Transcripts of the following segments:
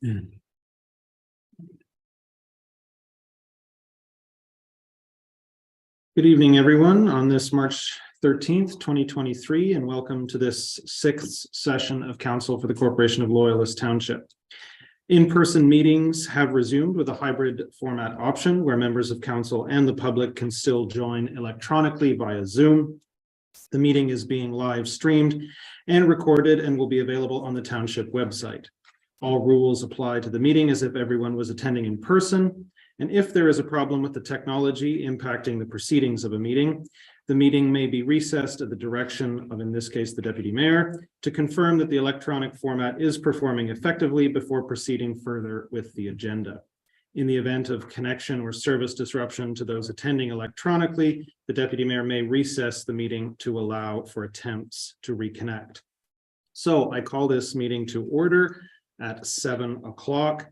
Good evening, everyone, on this March 13th, 2023, and welcome to this sixth session of Council for the Corporation of Loyalist Township. In-person meetings have resumed with a hybrid format option where members of council and the public can still join electronically via Zoom. The meeting is being live streamed and recorded and will be available on the township website. All rules apply to the meeting as if everyone was attending in person. And if there is a problem with the technology impacting the proceedings of a meeting, the meeting may be recessed at the direction of, in this case, the deputy mayor, to confirm that the electronic format is performing effectively before proceeding further with the agenda. In the event of connection or service disruption to those attending electronically, the deputy mayor may recess the meeting to allow for attempts to reconnect. So I call this meeting to order at 7 o'clock.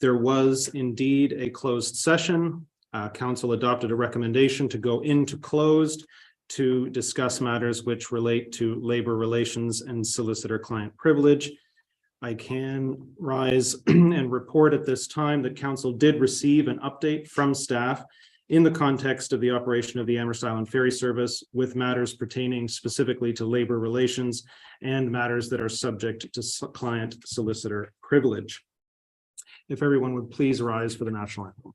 There was indeed a closed session. Council adopted a recommendation to go into closed to discuss matters which relate to labor relations and solicitor-client privilege. I can rise and report at this time that council did receive an update from staff in the context of the operation of the Amherst Island Ferry Service with matters pertaining specifically to labor relations and matters that are subject to client solicitor privilege. If everyone would please rise for the national anthem.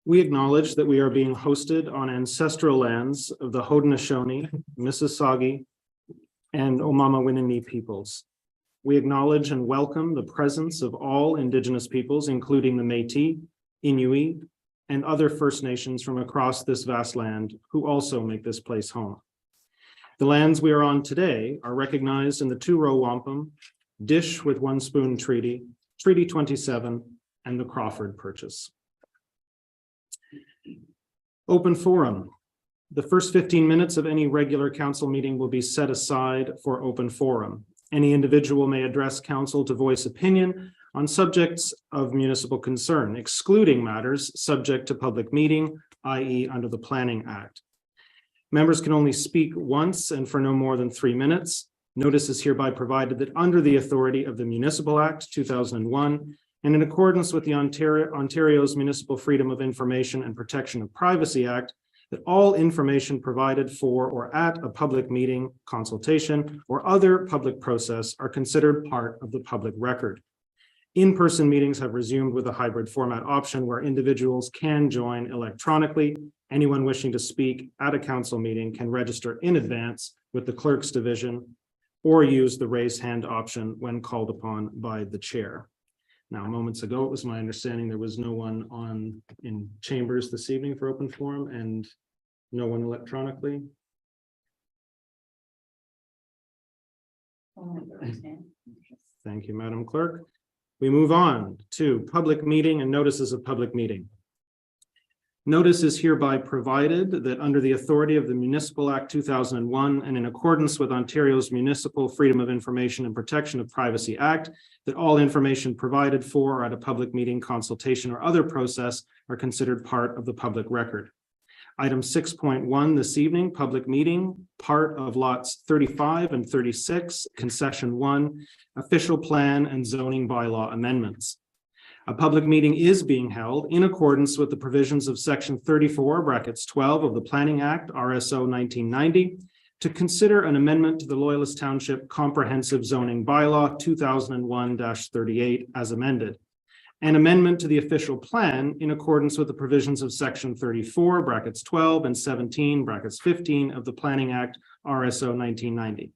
We acknowledge that we are being hosted on ancestral lands of the Haudenosaunee, Mississauga, and Omama-Winnenee peoples. We acknowledge and welcome the presence of all Indigenous peoples, including the Métis, Inuit, and other First Nations from across this vast land who also make this place home. The lands we are on today are recognized in the Two-Row Wampum, Dish with One Spoon Treaty, Treaty 27, and the Crawford Purchase. Open forum. The first 15 minutes of any regular council meeting will be set aside for open forum. Any individual may address council to voice opinion on subjects of municipal concern, excluding matters subject to public meeting, i.e. under the Planning Act. Members can only speak once and for no more than 3 minutes. Notice is hereby provided that under the authority of the Municipal Act 2001, and in accordance with the Ontario's Municipal Freedom of Information and Protection of Privacy Act, that all information provided for or at a public meeting, consultation, or other public process are considered part of the public record. In-person meetings have resumed with a hybrid format option where individuals can join electronically. Anyone wishing to speak at a council meeting can register in advance with the clerk's division or use the raise hand option when called upon by the chair. Now, moments ago, it was my understanding there was no one in chambers this evening for open forum and no one electronically. Thank you, Madam Clerk. We move on to public meeting and notices of public meeting. Notice is hereby provided that under the authority of the Municipal Act 2001 and in accordance with Ontario's Municipal Freedom of Information and Protection of Privacy Act, that all information provided for or at a public meeting, consultation, or other process are considered part of the public record. Item 6.1 this evening, public meeting, part of lots 35 and 36, concession 1, official plan and zoning bylaw amendments. A public meeting is being held in accordance with the provisions of section 34(12) of the Planning Act, RSO 1990, to consider an amendment to the Loyalist Township Comprehensive Zoning Bylaw 2001-38 as amended. An amendment to the official plan in accordance with the provisions of section 34(12) and 17(15) of the Planning Act, RSO 1990.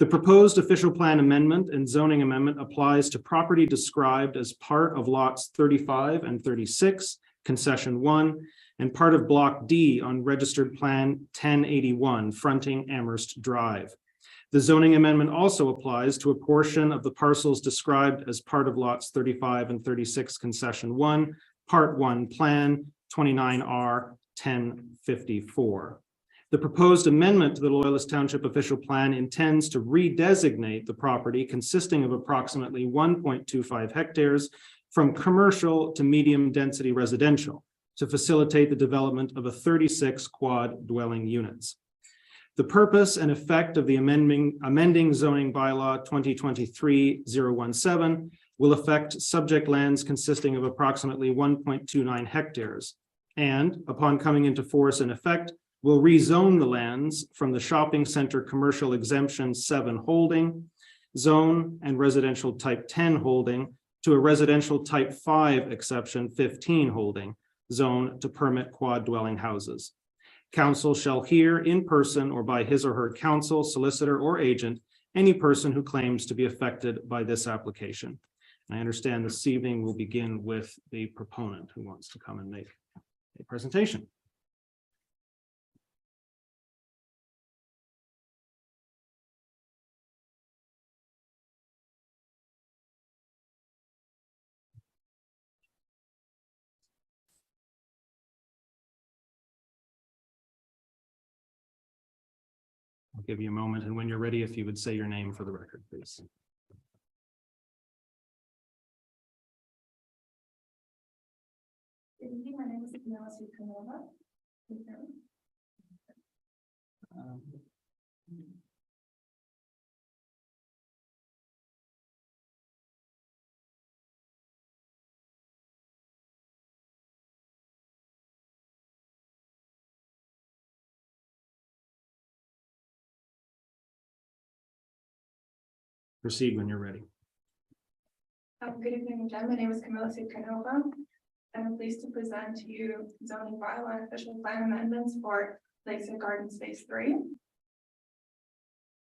The proposed official plan amendment and zoning amendment applies to property described as part of lots 35 and 36, concession 1, and part of block D on registered plan 1081, fronting Amherst Drive. The zoning amendment also applies to a portion of the parcels described as part of lots 35 and 36, concession 1, part 1 plan 29R 1054. The proposed amendment to the Loyalist Township official plan intends to redesignate the property consisting of approximately 1.25 hectares from commercial to medium density residential to facilitate the development of a 36 quad dwelling units. The purpose and effect of the amending zoning bylaw 2023-017 will affect subject lands consisting of approximately 1.29 hectares and, upon coming into force and effect, will rezone the lands from the shopping center commercial exemption 7 holding zone and residential type 10 holding to a residential type 5 exception 15 holding zone to permit quad dwelling houses. Council shall hear in person or by his or her counsel, solicitor, or agent any person who claims to be affected by this application. I understand this evening we'll begin with the proponent who wants to come and make a presentation. I'll give you a moment, and when you're ready, if you would say your name for the record, please. My name is Camilla Sukanova. Proceed when you're ready. Good evening again. My name is Camilla Sukanova. I'm pleased to present to you zoning bylaw and official plan amendments for Lakeside Gardens Phase 3.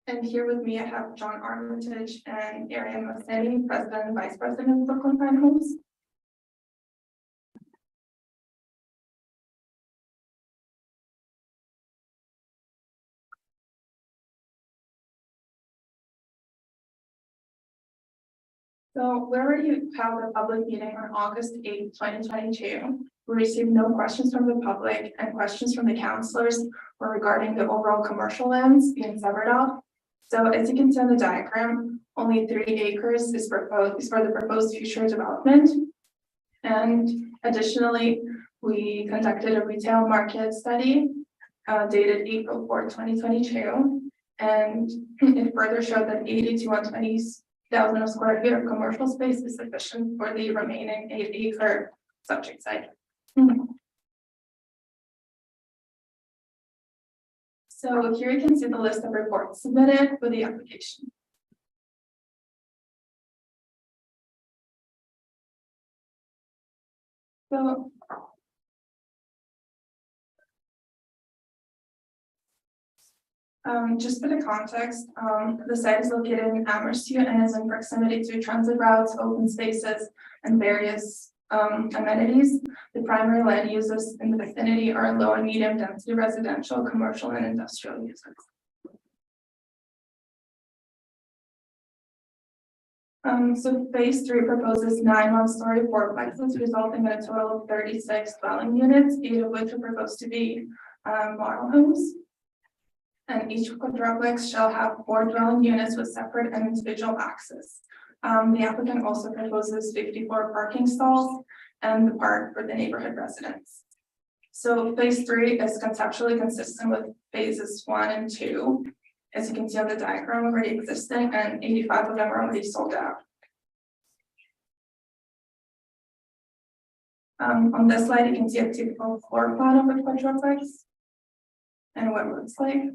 And here with me, I have John Armitage and Ariane Mossetti, President and Vice President of Brooklyn Pine Homes. So we already held a public meeting on August 8th, 2022. We received no questions from the public, and questions from the councilors were regarding the overall commercial lands being severed off. So as you can see on the diagram, only 3 acres is for the proposed future development. And additionally, we conducted a retail market study dated April 4th, 2022. And it further showed that 80 to 120,000 square feet of commercial space is sufficient for the remaining 8-acre subject site. So here you can see the list of reports submitted with the application. So just for the context, the site is located in Amherst and is in proximity to transit routes, open spaces, and various amenities. The primary land uses in the vicinity are low and medium density residential, commercial, and industrial uses. So phase 3 proposes 9 one-story fourplexes, resulting in a total of 36 dwelling units, 8 of which are proposed to be model homes. And each quadruplex shall have 4 dwelling units with separate and individual access. The applicant also proposes 54 parking stalls and the park for the neighborhood residents. So phase 3 is conceptually consistent with phases 1 and 2. As you can see on the diagram, already existing, and 85 of them are already sold out. On this slide, you can see a typical floor plan of the quadruplex and what it looks like.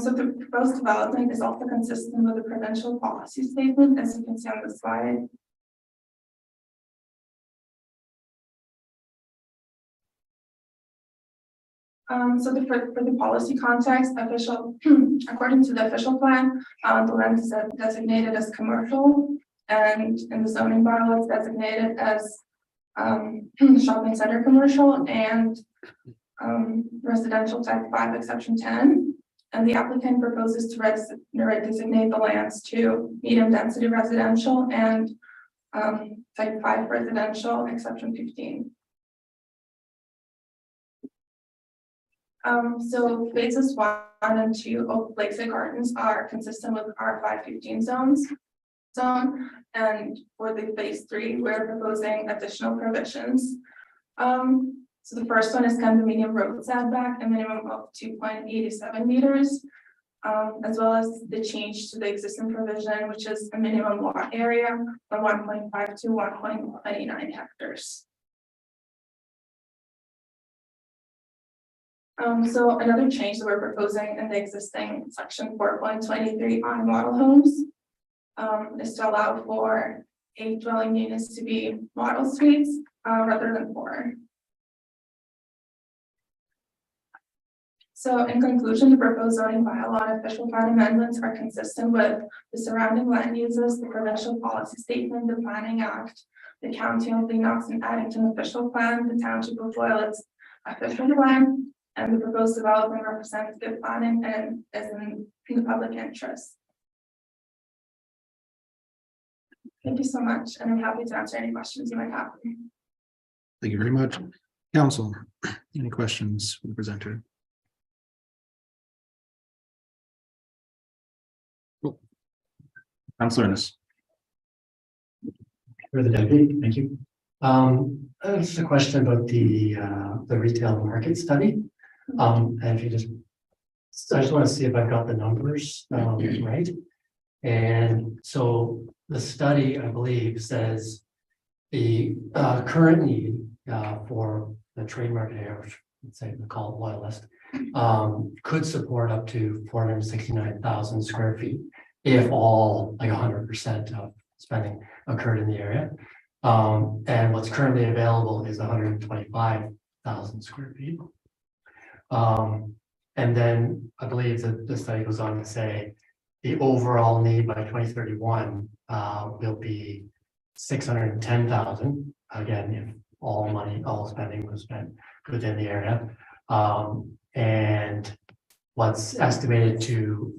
So the proposed development is also consistent with the provincial policy statement, as you can see on the slide. So for the policy context, according to the official plan, the land is designated as commercial, and in the zoning bylaw it's designated as shopping center commercial and residential type 5 exception 10. And the applicant proposes to designate the lands to medium density residential and type 5 residential exception 15. So phases 1 and 2 of Lakeside Gardens are consistent with our R515 zone, and for the phase 3, we're proposing additional provisions. So the first one is condominium road setback, a minimum of 2.87 meters, as well as the change to the existing provision, which is a minimum lot area of 1.5 to 1.29 hectares. So another change that we're proposing in the existing section 4.23 on model homes is to allow for 8 dwelling units to be model suites rather than 4. So in conclusion, the proposed zoning bylaw and official plan amendments are consistent with the surrounding land uses, the provincial policy statement, the planning act, the county of Lennox and Addington official plan, the township of Loyalist official plan, and the proposed development represents good planning and is in the public interest. Thank you so much, and I'm happy to answer any questions you might have. Thank you very much. Council, any questions for the presenter? Cool. Councilor Ennis. For the deputy, thank you. Just a question about the retail market study. And if you I just want to see if I've got the numbers right. And so the study, I believe, says the current need for the trade market area, which let's say we call it Loyalist, could support up to 469,000 square feet if all like 100% of spending occurred in the area. And what's currently available is 125,000 square feet. And then I believe that the study goes on to say the overall need by 2031 will be 610,000. Again, if all spending was spent within the area. And what's estimated to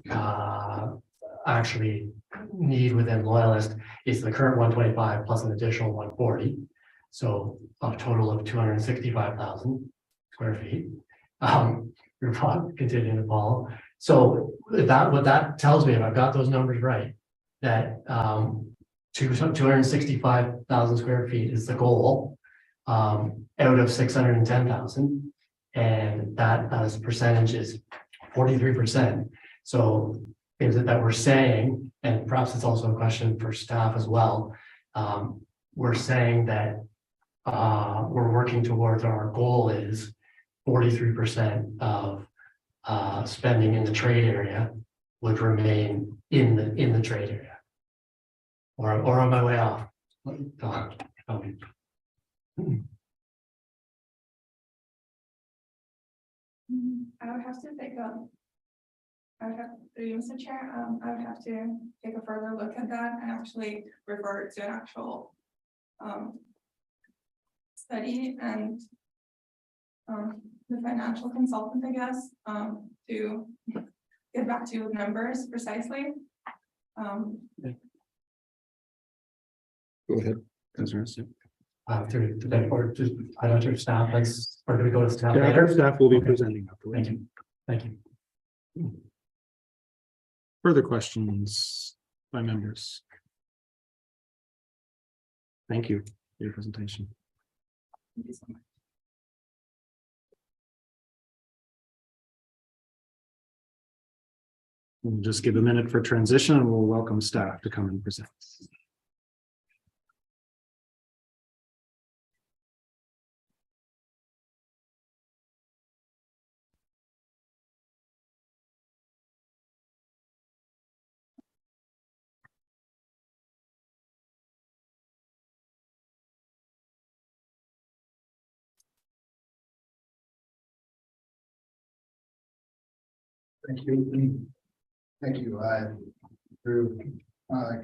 actually need within Loyalist is the current 125 plus an additional 140. So a total of 265,000 square feet. Your plot continuing to follow. So what that tells me, if I've got those numbers right, that 265,000 square feet is the goal out of 610,000, and that as a percentage is 43%. So is it that we're saying, and perhaps it's also a question for staff as well, we're saying that we're working towards our goal is 43% of spending in the trade area would remain in the trade area, or on my way off. I would have to through you, Mr. Chair, I would have to take a further look at that and actually refer to an actual study and the financial consultant, I guess, to get back to you with numbers precisely. Go ahead. Concerns. Through the board, just, I don't know if staff has, or do we go to staff Yeah, our later? staff will be Okay. presenting afterwards. Thank you. Thank you. Further questions by members? Thank you for your presentation. We'll just give a minute for transition and we'll welcome staff to come and present. Thank you. Thank you. Through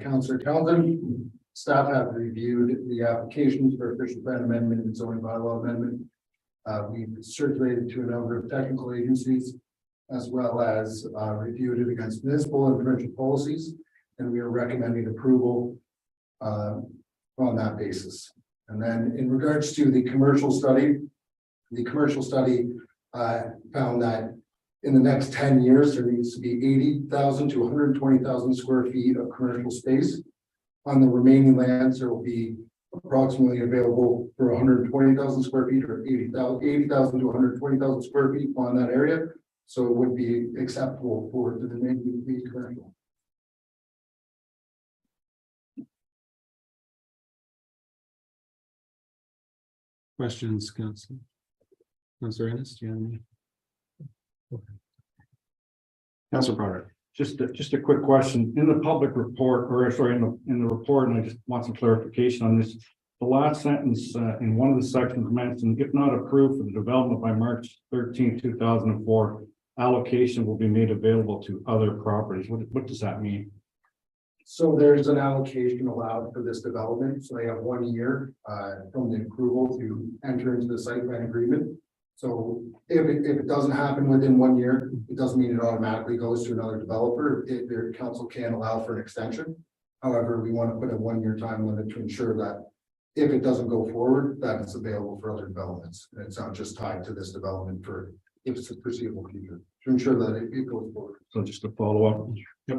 Councillor Calvin, staff have reviewed the applications for official plan amendment and zoning bylaw amendment. We've circulated to a number of technical agencies as well as reviewed it against municipal and provincial policies, and we are recommending approval on that basis. And then in regards to the commercial study found that in the next 10 years, there needs to be 80,000 to 120,000 square feet of commercial space. On the remaining lands, there will be approximately available for 120,000 square feet or 80,000 to 120,000 square feet on that area. So it would be acceptable for the remaining to be commercial. Questions, Councilor? Councilor Ennis, do you have any? Councilor Broderick. Just a quick question. In the public report, or sorry, in the report, and I just want some clarification on this. The last sentence in one of the sections mentioned, if not approved for the development by March 13, 2004, allocation will be made available to other properties. What does that mean? So there's an allocation allowed for this development. So they have 1 year from the approval to enter into the site plan agreement. So if it doesn't happen within 1 year, it doesn't mean it automatically goes to another developer. Their council can allow for an extension. However, we want to put a 1 year time limit to ensure that if it doesn't go forward, that it's available for other developments. And it's not just tied to this development for if it's a foreseeable future to ensure that it goes forward. So just to follow up,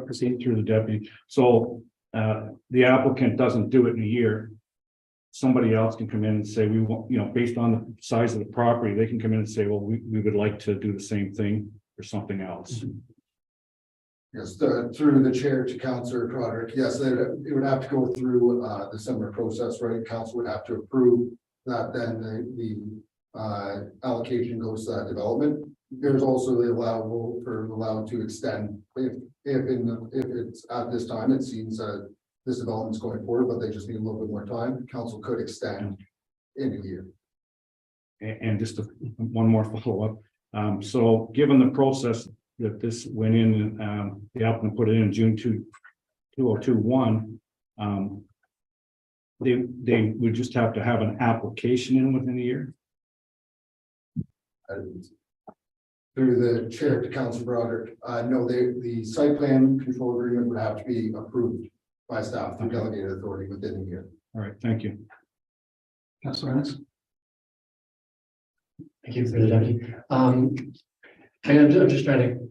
proceed through the deputy. So the applicant doesn't do it in a year. Somebody else can come in and say, we want, based on the size of the property, they can come in and say, well, we would like to do the same thing or something else. Yes, through the chair to Councillor Broderick. Yes, it would have to go through the similar process, right? Council would have to approve that, then the allocation goes to that development. There's also the allowed to extend if it's at this time, it seems that this development is going forward, but they just need a little bit more time. Council could extend in a year. And just one more follow up. So given the process that this went in, the applicant put it in June 2021, they would just have to have an application in within a year. Through the chair to Councillor Broderick, no, the site plan control agreement would have to be approved by staff through delegated authority within a year. All right, thank you. Councilor Ennis. Thank you for the deputy. I'm just trying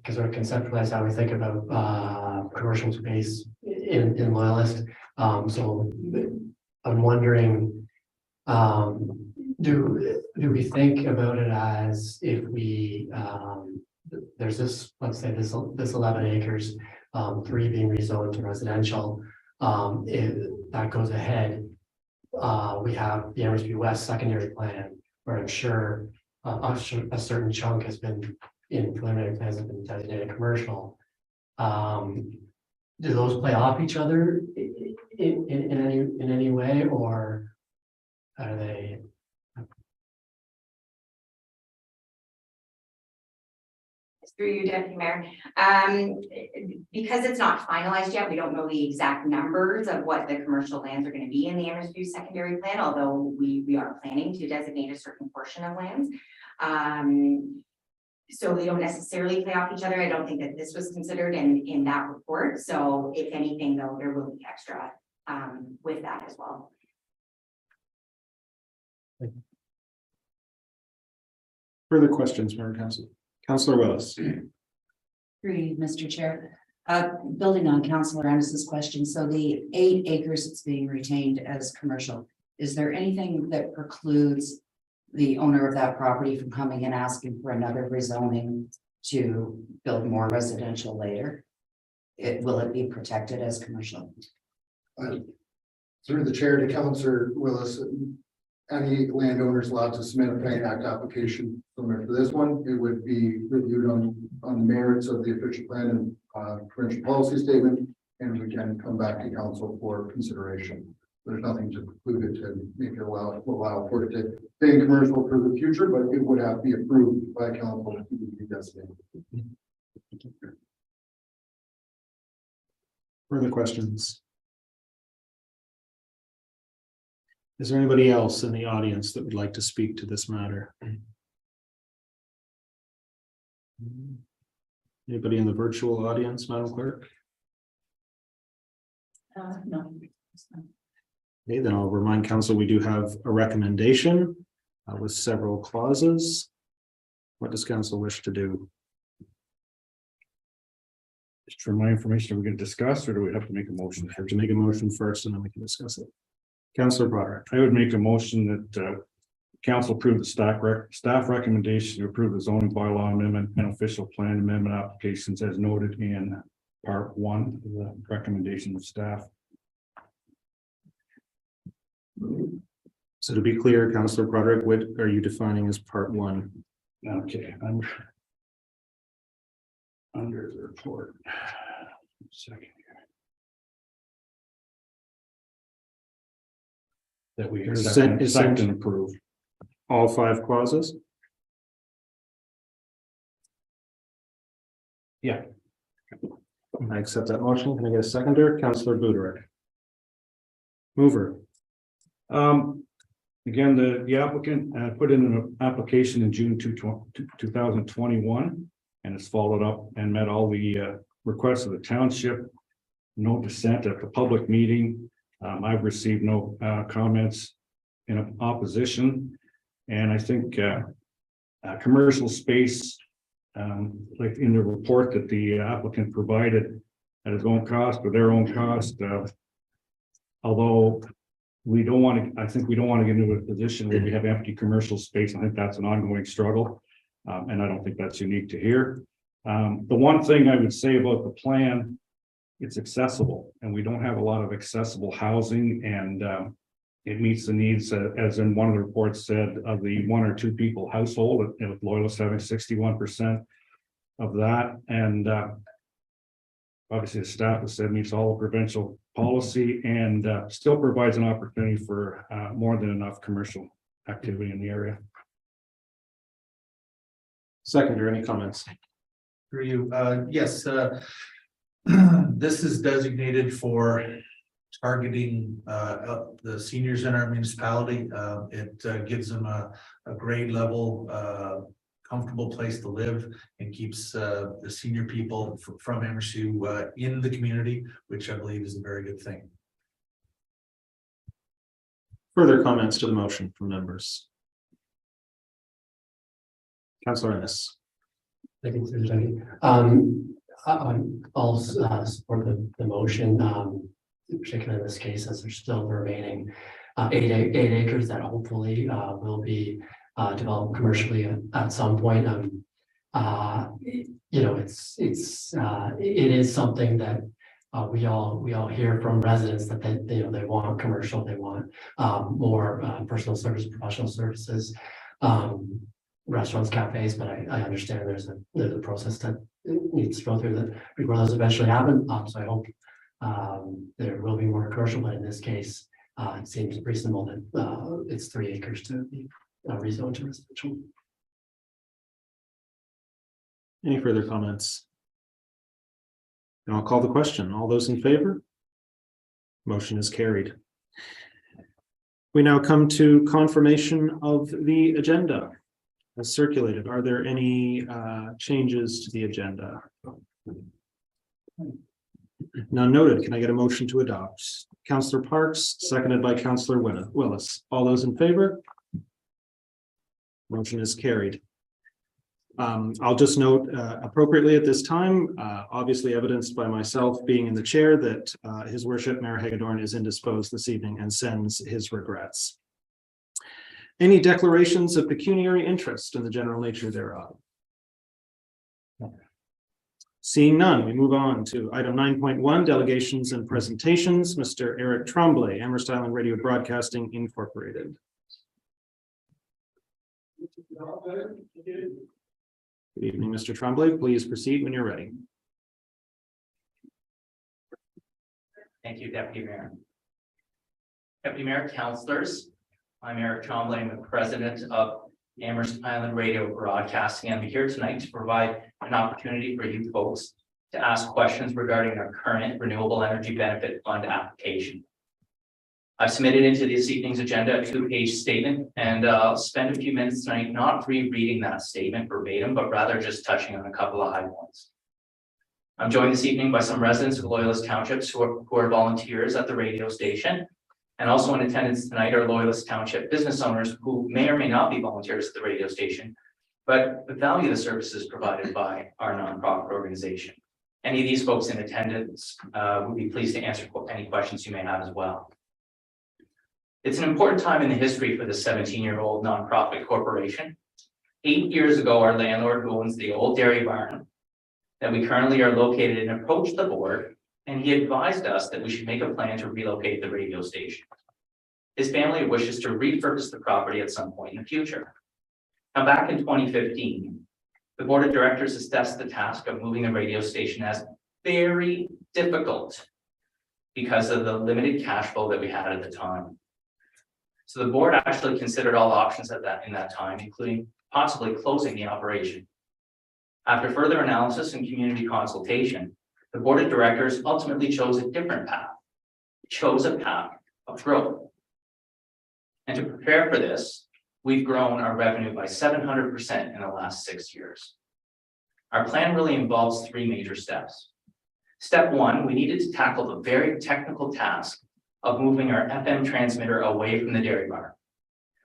to sort of conceptualize how we think about commercial space in Loyalist. So I'm wondering, do we think about it as if we there's this, let's say this 11 acres, 3 being rezoned to residential. If that goes ahead, we have the Amherstby West secondary plan, where I'm sure a certain chunk has been in preliminary plans have been designated commercial. Do those play off each other in any way, or are they? Through you, Deputy Mayor. Because it's not finalized yet, we don't know the exact numbers of what the commercial lands are going to be in the Amherstby secondary plan, although we are planning to designate a certain portion of lands. So they don't necessarily play off each other. I don't think that this was considered in that report. So if anything, though, there will be extra with that as well. Further questions, Member Council? Councillor Willis. Through you, Mr. Chair. Building on Councillor Anderson's question, so the 8 acres that's being retained as commercial, is there anything that precludes the owner of that property from coming and asking for another rezoning to build more residential later? Will it be protected as commercial? Through the chair to Councillor Willis, any landowners allowed to submit a plan act application similar to this one. It would be reviewed on the merits of the official plan and provincial policy statement, and we can come back to council for consideration. There's nothing to preclude it to make it allow for it to stay in commercial for the future, but it would have to be approved by council to be designated. Further questions? Is there anybody else in the audience that would like to speak to this matter? Anybody in the virtual audience, Madam Clerk? No. Okay, then I'll remind council, we do have a recommendation with several clauses. What does council wish to do? Just for my information, are we going to discuss or do we have to make a motion? We have to make a motion first and then we can discuss it. Councillor Broderick. I would make a motion that council approve the staff recommendation to approve the zoning bylaw amendment and official plan amendment applications as noted in part 1 of the recommendation of staff. So to be clear, Councillor Broderick, what are you defining as part 1? Okay, I'm under the report. Second. That we accept and approve. All 5 clauses? Yeah. I accept that motion. Can I get a seconder? Councillor Broderick. Mover. Again, the applicant put in an application in June 2021 and has followed up and met all the requests of the township. No dissent at the public meeting. I've received no comments in opposition, and I think commercial space, like in the report that the applicant provided at his own cost or their own cost, although we don't want to, I think we don't want to get into a position where we have empty commercial space. I think that's an ongoing struggle, and I don't think that's unique to here. The one thing I would say about the plan, it's accessible, and we don't have a lot of accessible housing, and it meets the needs, as in one of the reports said, of the 1 or 2 people household, with Loyalists having 61% of that. And obviously the staff has said meets all the provincial policy and still provides an opportunity for more than enough commercial activity in the area. Seconder, any comments? For you, yes, this is designated for targeting the seniors in our municipality. It gives them a grade level, comfortable place to live, and keeps the senior people from MSU in the community, which I believe is a very good thing. Further comments to the motion from members? Councillor Ennis. Thank you, Mr. Jackie. I'll support the motion, particularly in this case, as there's still remaining 8 acres that hopefully will be developed commercially at some point. You know, it is something that we all hear from residents that they want commercial, they want more personal service, professional services, restaurants, cafes, but I understand there's a process that needs to go through that before those eventually happen. So I hope there will be more commercial, but in this case, it seems reasonable that it's 3 acres to be rezoned to residential. Any further comments? And I'll call the question. All those in favor? Motion is carried. We now come to confirmation of the agenda. as circulated. Are there any changes to the agenda? None noted. Can I get a motion to adopt? Councillor Parks, seconded by Councillor Willis. All those in favor? Motion is carried. I'll just note appropriately at this time, obviously evidenced by myself being in the chair, that His Worship Mayor Hagedorn is indisposed this evening and sends his regrets. Any declarations of pecuniary interest in the general nature thereof? Seeing none, we move on to item 9.1, delegations and presentations. Mr. Eric Tremblay, Amherst Island Radio Broadcasting Incorporated. Good evening, Mr. Tremblay. Please proceed when you're ready. Thank you, Deputy Mayor. Deputy Mayor, councillors, I'm Eric Tremblay. I'm the president of Amherst Island Radio Broadcasting. I'm here tonight to provide an opportunity for you folks to ask questions regarding our current Renewable Energy Benefit Fund application. I've submitted into this evening's agenda a 2-page statement, and I'll spend a few minutes tonight not rereading that statement verbatim, but rather just touching on a couple of high points. I'm joined this evening by some residents of Loyalist Townships who are volunteers at the radio station, and also in attendance tonight are Loyalist Township business owners who may or may not be volunteers at the radio station, but value the services provided by our nonprofit organization. Any of these folks in attendance would be pleased to answer any questions you may have as well. It's an important time in the history for the 17-year-old nonprofit corporation. 8 years ago, our landlord, who owns the old dairy barn that we currently are located in, approached the board, and he advised us that we should make a plan to relocate the radio station. His family wishes to repurpose the property at some point in the future. Now, back in 2015, the board of directors assessed the task of moving the radio station as very difficult because of the limited cash flow that we had at the time. So the board actually considered all options in that time, including possibly closing the operation. After further analysis and community consultation, the board of directors ultimately chose a different path. It chose a path of growth. And to prepare for this, we've grown our revenue by 700% in the last 6 years. Our plan really involves 3 major steps. Step 1, we needed to tackle the very technical task of moving our FM transmitter away from the dairy barn.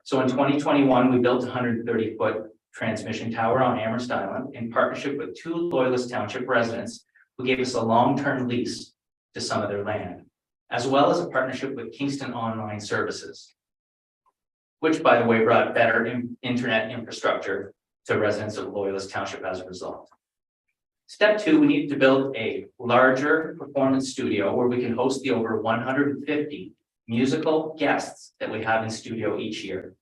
So in 2021, we built a 130-foot transmission tower on Amherst Island in partnership with 2 Loyalist Township residents who gave us a long-term lease to some of their land, as well as a partnership with Kingston Online Services, which, by the way, brought better internet infrastructure to residents of Loyalist Township as a result. Step 2, we needed to build a larger performance studio where we can host the over 150 musical guests that we have in studio each year.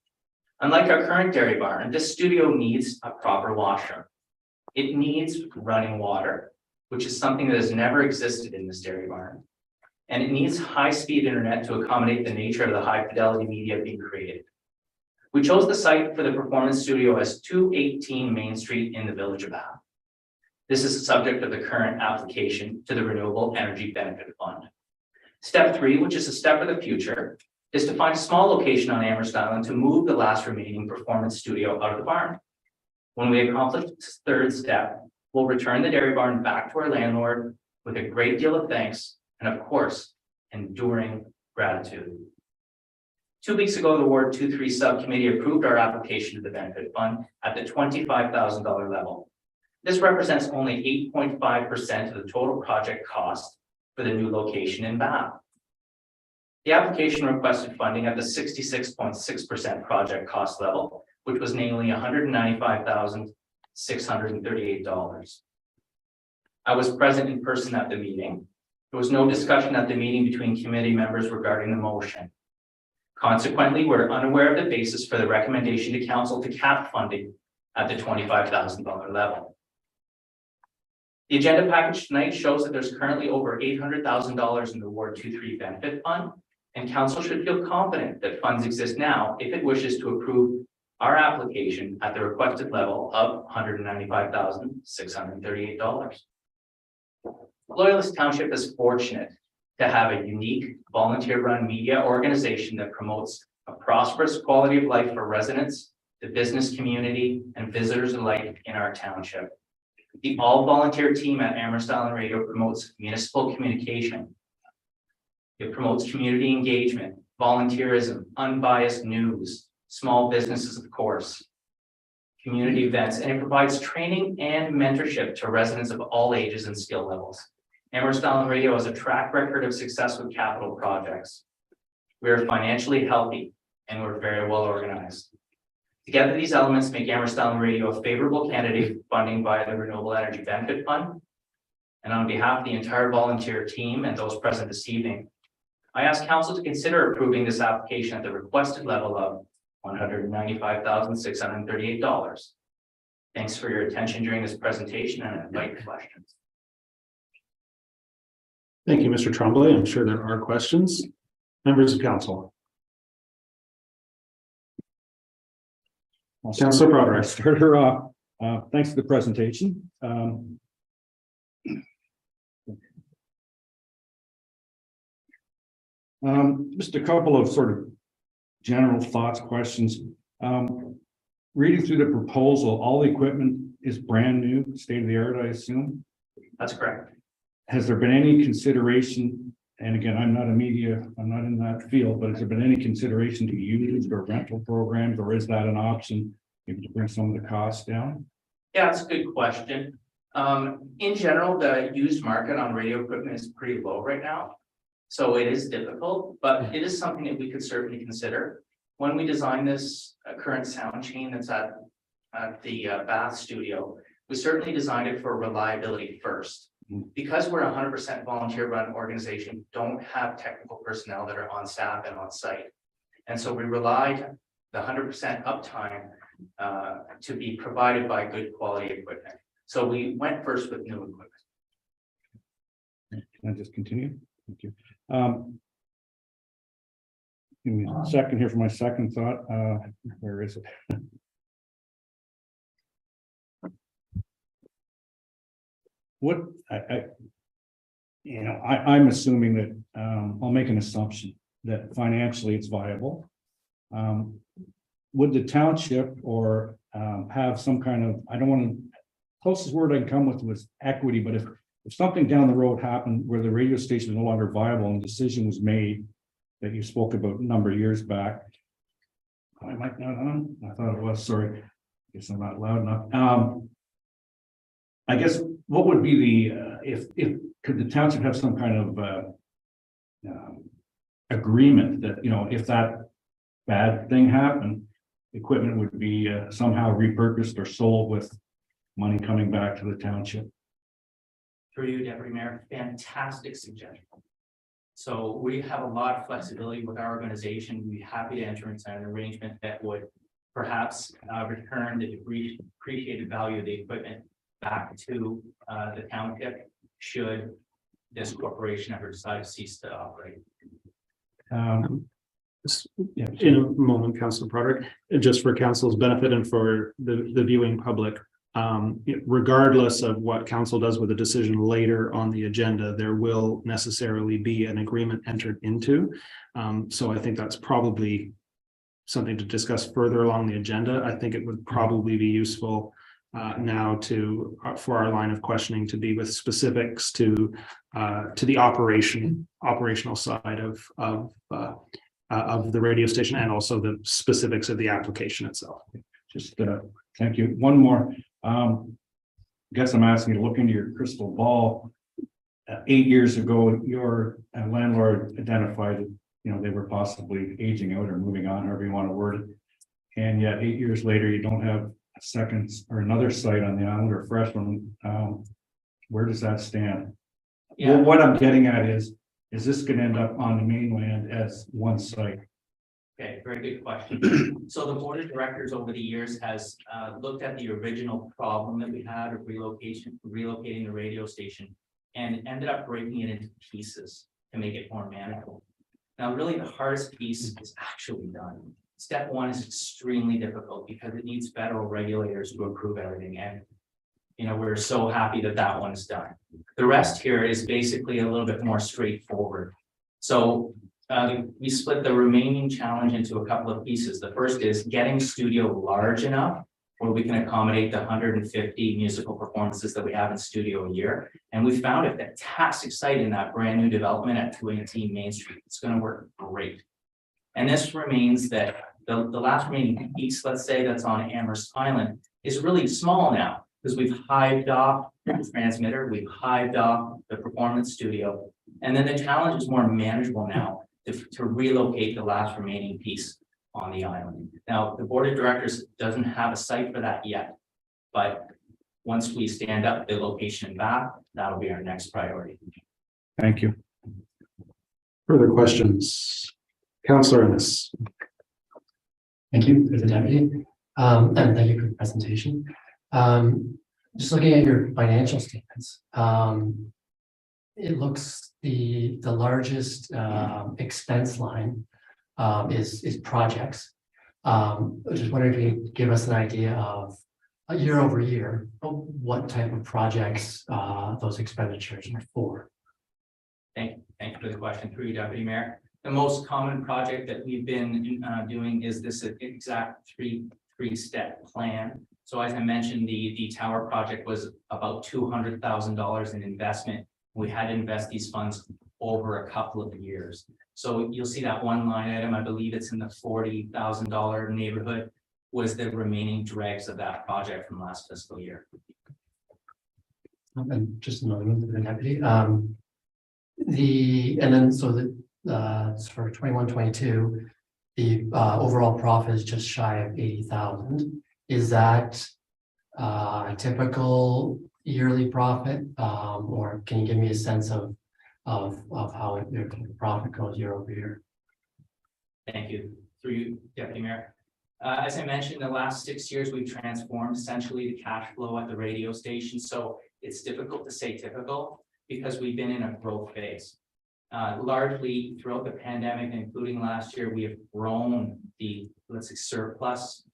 Unlike our current dairy barn, this studio needs a proper washroom. It needs running water, which is something that has never existed in this dairy barn. And it needs high-speed internet to accommodate the nature of the high-fidelity media being created. We chose the site for the performance studio as 218 Main Street in the Village of Bath. This is the subject of the current application to the Renewable Energy Benefit Fund. Step 3, which is a step of the future, is to find a small location on Amherst Island to move the last remaining performance studio out of the barn. When we accomplish this 3rd step, we'll return the dairy barn back to our landlord with a great deal of thanks and, of course, enduring gratitude. 2 weeks ago, the Ward 2-3 subcommittee approved our application to the benefit fund at the $25,000 level. This represents only 8.5% of the total project cost for the new location in Bath. The application requested funding at the 66.6% project cost level, which was namely $195,638. I was present in person at the meeting. There was no discussion at the meeting between committee members regarding the motion. Consequently, we're unaware of the basis for the recommendation to council to cap funding at the $25,000 level. The agenda package tonight shows that there's currently over $800,000 in the Ward 2-3 benefit fund, and council should feel confident that funds exist now if it wishes to approve our application at the requested level of $195,638. Loyalist Township is fortunate to have a unique volunteer-run media organization that promotes a prosperous quality of life for residents, the business community, and visitors alike in our township. The all-volunteer team at Amherst Island Radio promotes municipal communication. It promotes community engagement, volunteerism, unbiased news, small businesses, of course, community events, and it provides training and mentorship to residents of all ages and skill levels. Amherst Island Radio has a track record of success with capital projects. We are financially healthy and we're very well organized. Together, these elements make Amherst Island Radio a favorable candidate for funding by the Renewable Energy Benefit Fund. And on behalf of the entire volunteer team and those present this evening, I ask council to consider approving this application at the requested level of $195,638. Thanks for your attention during this presentation, and I invite questions. Thank you, Mr. Tremblay. I'm sure there are questions. Members of council. Councilor Broderick. Start her off. Thanks for the presentation. Just a couple of sort of general thoughts, questions. Reading through the proposal, all the equipment is brand new, state of the art, I assume. That's correct. Has there been any consideration, and again, I'm not in that field, but has there been any consideration to use or rental programs, or is that an option maybe to bring some of the costs down? Yeah, that's a good question. In general, the used market on radio equipment is pretty low right now. So it is difficult, but it is something that we could certainly consider. When we designed this current sound chain that's at the Bath studio, we certainly designed it for reliability first. Because we're a 100% volunteer run organization, don't have technical personnel that are on staff and on site. And so we relied the 100% uptime to be provided by good quality equipment. So we went first with new equipment. Can I just continue? Thank you. Give me a second here for my second thought. Where is it? What I'm assuming that I'll make an assumption that financially it's viable. Would the township or have some kind of, I don't want to, closest word I can come with was equity, but if something down the road happened where the radio station is no longer viable and a decision was made that you spoke about a number of years back. I might not on. I thought it was, sorry. I guess I'm not loud enough. I guess what would be the if could the township have some kind of agreement that, if that bad thing happened, equipment would be somehow repurposed or sold with money coming back to the township? Through you, Deputy Mayor, fantastic suggestion. So we have a lot of flexibility with our organization. We'd be happy to enter into an arrangement that would perhaps return the depreciated value of the equipment back to the township should this corporation ever decide to cease to operate. In a moment, Councilor Broderick, just for council's benefit and for the viewing public. Regardless of what council does with a decision later on the agenda, there will necessarily be an agreement entered into. So I think that's probably something to discuss further along the agenda. I think it would probably be useful now for our line of questioning to be with specifics to the operational side of the radio station and also the specifics of the application itself. Just thank you. One more. I guess I'm asking you to look into your crystal ball. 8 years ago, your landlord identified that, they were possibly aging out or moving on, however you want to word it. And yet 8 years later, you don't have a second or another site on the island or a fresh one. Where does that stand? Yeah. Well, what I'm getting at is this going to end up on the mainland as one site? Okay, very good question. So the board of directors over the years has looked at the original problem that we had of relocating the radio station and ended up breaking it into pieces to make it more manageable. Now, really the hardest piece is actually done. Step one is extremely difficult because it needs federal regulators to approve everything. And, we're so happy that one's done. The rest here is basically a little bit more straightforward. So we split the remaining challenge into a couple of pieces. The first is getting studio large enough where we can accommodate the 150 musical performances that we have in studio a year. And we found a fantastic site in that brand new development at 218 Main Street. It's going to work great. And this remains that the last remaining piece, let's say that's on Amherst Island, is really small now because we've hived off the transmitter, we've hived off the performance studio. And then the challenge is more manageable now to relocate the last remaining piece on the island. Now, the board of directors doesn't have a site for that yet, but once we stand up the location and back, that'll be our next priority. Thank you. Further questions? Councillor Ennis. Thank you for the deputy. And thank you for the presentation. Just looking at your financial statements, it looks the largest expense line is projects. I was just wondering if you could give us an idea of year over year, what type of projects those expenditures are for. Thank you for the question, through you, Deputy Mayor. The most common project that we've been doing is this exact three-step plan. So as I mentioned, the tower project was about $200,000 in investment. We had to invest these funds over a couple of years. So you'll see that one line item, I believe it's in the $40,000 neighborhood, was the remaining dregs of that project from last fiscal year. And just another one for the deputy. For 21-22, the overall profit is just shy of 80,000. Is that a typical yearly profit, or can you give me a sense of how your profit goes year over year? Thank you. Through you, Deputy Mayor. As I mentioned, the last 6 years, we've transformed essentially the cash flow at the radio station. So it's difficult to say typical because we've been in a growth phase. Largely throughout the pandemic, including last year, we have grown the, let's say, surplus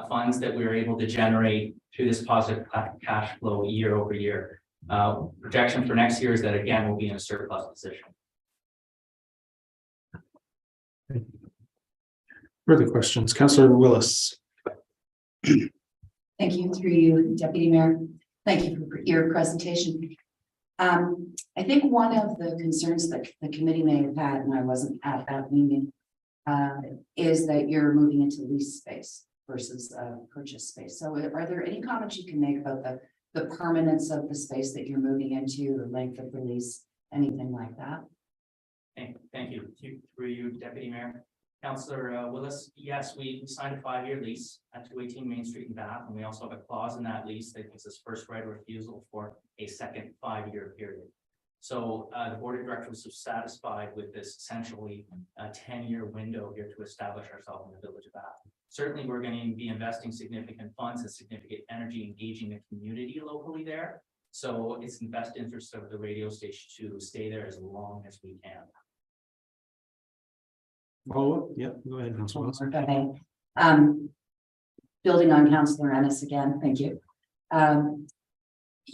funds that we were able to generate through this positive cash flow year over year. Projection for next year is that again, we'll be in a surplus position. Further questions? Councillor Willis. Thank you, through you, Deputy Mayor. Thank you for your presentation. I think one of the concerns that the committee may have had, and I wasn't at that meeting, is that you're moving into lease space versus purchase space. So are there any comments you can make about the permanence of the space that you're moving into, the length of the lease, anything like that? Thank you. Through you, Deputy Mayor. Councillor Willis, yes, we signed a 5-year lease at 218 Main Street in Bath, and we also have a clause in that lease that gives us first right of refusal for a second 5-year period. So the board of directors was satisfied with this essentially 10-year window here to establish ourselves in the village of Bath. Certainly, we're going to be investing significant funds and significant energy engaging the community locally there. So it's in the best interest of the radio station to stay there as long as we can. Oh, yeah, go ahead, Councillor Willis. Okay. Building on Councillor Ennis again, thank you.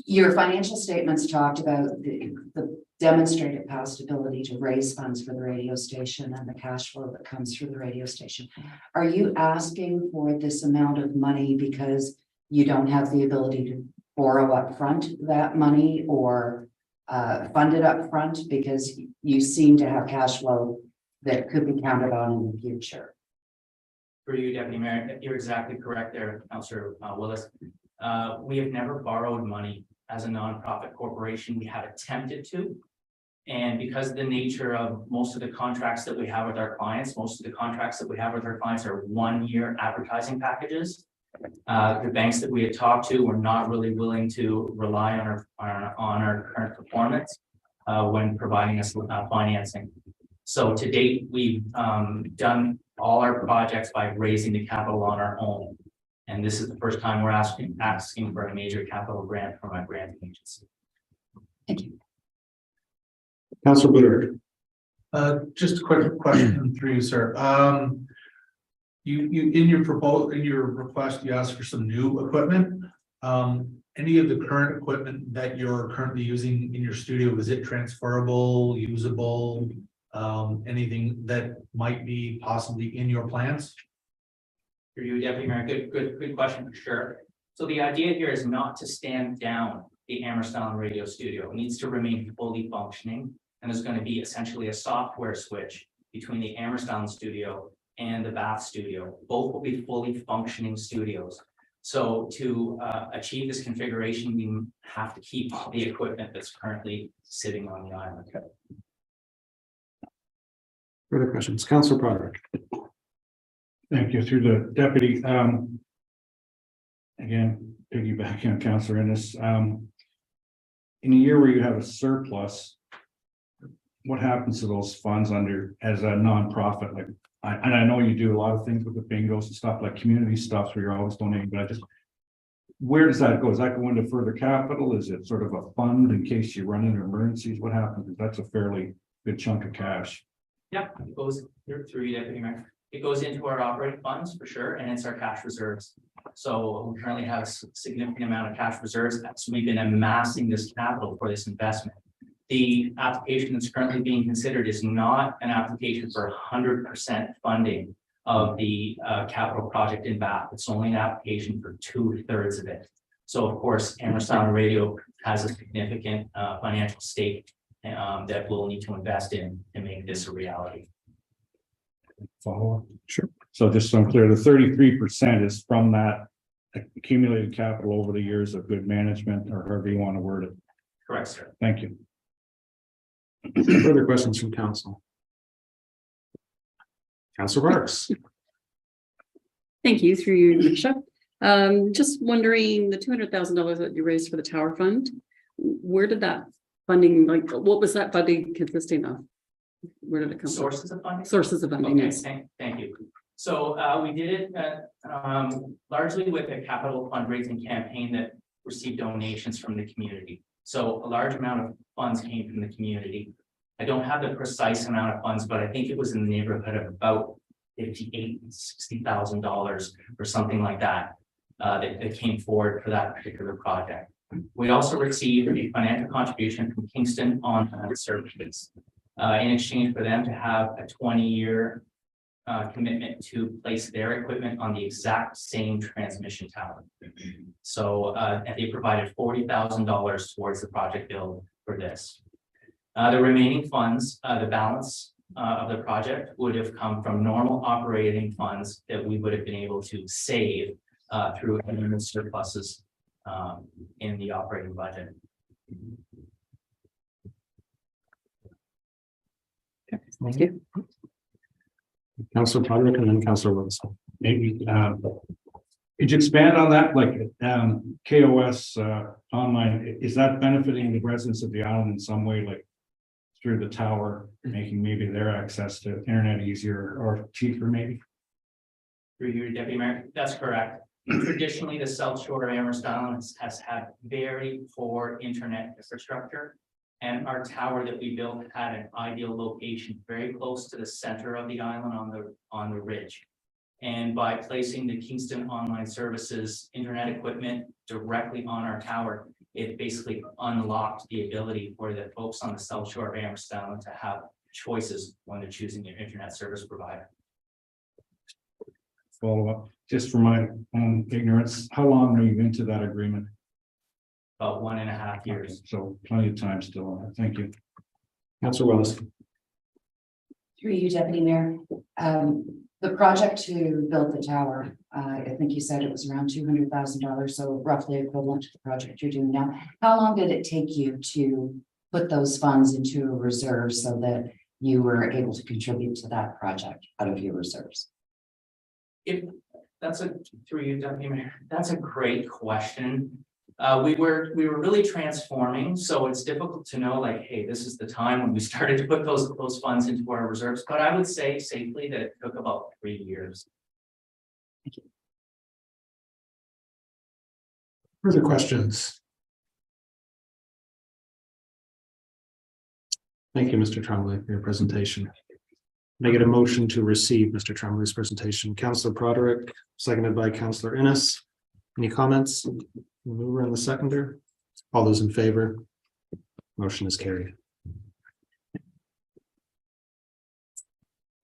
Your financial statements talked about the demonstrated past ability to raise funds for the radio station and the cash flow that comes through the radio station. Are you asking for this amount of money because you don't have the ability to borrow up front that money, or fund it up front because you seem to have cash flow that could be counted on in the future? For you, Deputy Mayor, you're exactly correct there, Councillor Willis. We have never borrowed money as a nonprofit corporation. We have attempted to. And because of the nature of most of the contracts that we have with our clients, are 1-year advertising packages. The banks that we had talked to were not really willing to rely on our current performance when providing us financing. So to date, we've done all our projects by raising the capital on our own. And this is the first time we're asking for a major capital grant from a granting agency. Thank you. Councillor Bluder. Just a quick question through you, sir. You in your request, you asked for some new equipment. Any of the current equipment that you're currently using in your studio, is it transferable, usable? anything that might be possibly in your plans? Through you, Deputy Mayor, good question for sure. So the idea here is not to stand down the Amherst Island Radio Studio. It needs to remain fully functioning. And there's going to be essentially a software switch between the Amherst Island Studio and the Bath Studio. Both will be fully functioning studios. So to achieve this configuration, we have to keep all the equipment that's currently sitting on the island. Further questions? Councillor Broderick. Thank you. Through the deputy, again, piggybacking on Councillor Ennis, in a year where you have a surplus, what happens to those funds under as a nonprofit? Like, I know you do a lot of things with the bingos and stuff like community stuff where you're always donating, but where does that go? Does that go into further capital? Is it sort of a fund in case you run into emergencies? What happens? That's a fairly good chunk of cash. Yeah, it goes through you, Deputy Mayor. It goes into our operating funds for sure, and it's our cash reserves. So we currently have a significant amount of cash reserves. So we've been amassing this capital for this investment. The application that's currently being considered is not an application for 100% funding of the capital project in Bath. It's only an application for 2/3 of it. So of course, Amherst Island Radio has a significant financial stake that we'll need to invest in to make this a reality. Follow up? Sure. So just so I'm clear, the 33% is from that accumulated capital over the years of good management, or however you want to word it. Correct, sir. Thank you. Further questions from council? Councillor Parks. Thank you, through you, Nisha. Just wondering, the $200,000 that you raised for the tower fund, where did that funding, like, what was that funding consisting of? Where did it come from? Sources of funding? Sources of funding, Okay, yes. thank you. So we did it largely with a capital fundraising campaign that received donations from the community. So a large amount of funds came from the community. I don't have the precise amount of funds, but I think it was in the neighborhood of about $58,000-$60,000 or something like that, that came forward for that particular project. We also received a financial contribution from Kingston On Services in exchange for them to have a 20-year commitment to place their equipment on the exact same transmission tower. So and they provided $40,000 towards the project build for this. The remaining funds, the balance of the project would have come from normal operating funds that we would have been able to save through annual surpluses in the operating budget. Thank you. Councillor Broderick and then Councillor Wilson. Maybe, could you expand on that? Like, KOS online, is that benefiting the residents of the island in some way, like through the tower, making maybe their access to internet easier or cheaper maybe? Through you, Deputy Mayor, that's correct. Traditionally, the South Shore of Amherst Island has had very poor internet infrastructure. And our tower that we built had an ideal location, very close to the center of the island on the ridge. And by placing the Kingston Online Services internet equipment directly on our tower, it basically unlocked the ability for the folks on the South Shore of Amherst Island to have choices when they're choosing their internet service provider. Follow up, just for my own ignorance, how long are you into that agreement? About 1.5 years. So plenty of time still on it. Thank you. Councillor Willis. Through you, Deputy Mayor. The project to build the tower, I think you said it was around $200,000, so roughly equivalent to the project you're doing now. How long did it take you to put those funds into a reserve so that you were able to contribute to that project out of your reserves? Through you, Deputy Mayor, that's a great question. We were really transforming, so it's difficult to know, like, hey, this is the time when we started to put those funds into our reserves. But I would say safely that it took about 3 years. Thank you. Further questions? Thank you, Mr. Tremblay, for your presentation. Can I get a motion to receive Mr. Tremblay's presentation? Councillor Broderick, seconded by Councillor Ennis. Any comments? The mover and the seconder. All those in favor? Motion is carried.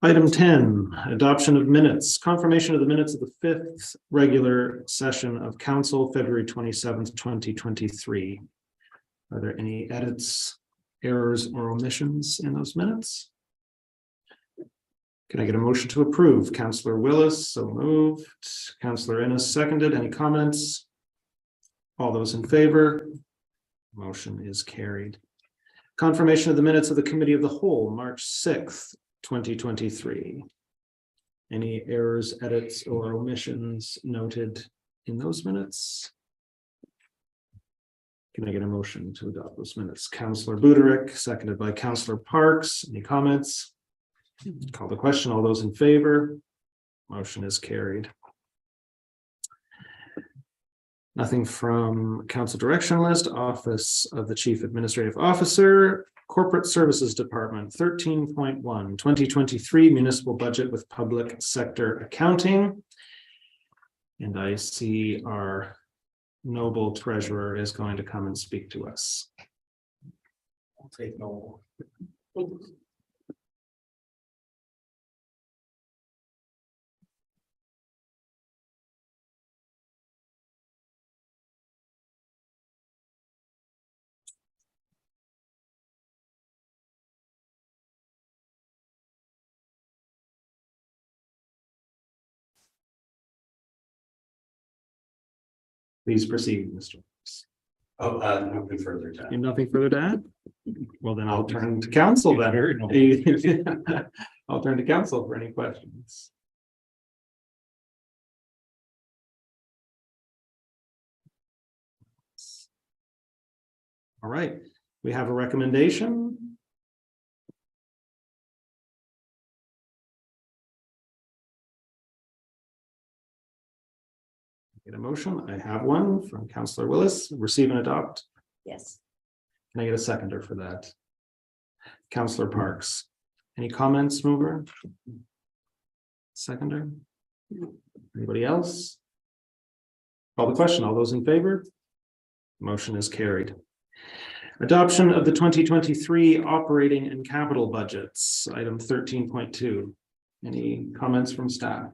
Item 10, adoption of minutes, confirmation of the minutes of the fifth regular session of council, February 27th, 2023. Are there any edits, errors, or omissions in those minutes? Can I get a motion to approve? Councillor Willis, so moved. Councillor Ennis, seconded. Any comments? All those in favor? Motion is carried. Confirmation of the minutes of the Committee of the Whole, March 6th, 2023. Any errors, edits, or omissions noted in those minutes? Can I get a motion to adopt those minutes? Councillor Buderick, seconded by Councillor Parks. Any comments? Call the question. All those in favor? Motion is carried. Nothing from Council Direction List, Office of the Chief Administrative Officer, Corporate Services Department, 13.1, 2023 Municipal Budget with Public Sector Accounting. And I see our noble treasurer is going to come and speak to us. I'll take no. Please proceed, Mr. Oh, nothing further to You have nothing further to add? Well, then I'll turn to council then. I'll turn to council for any questions. All right, we have a recommendation. Get a motion. I have one from Councillor Willis, receive and adopt. Yes. Can I get a seconder for that? Councillor Parks. Any comments, mover? Seconder? Anybody else? Call the question. All those in favor? Motion is carried. Adoption of the 2023 operating and capital budgets, item 13.2. Any comments from staff?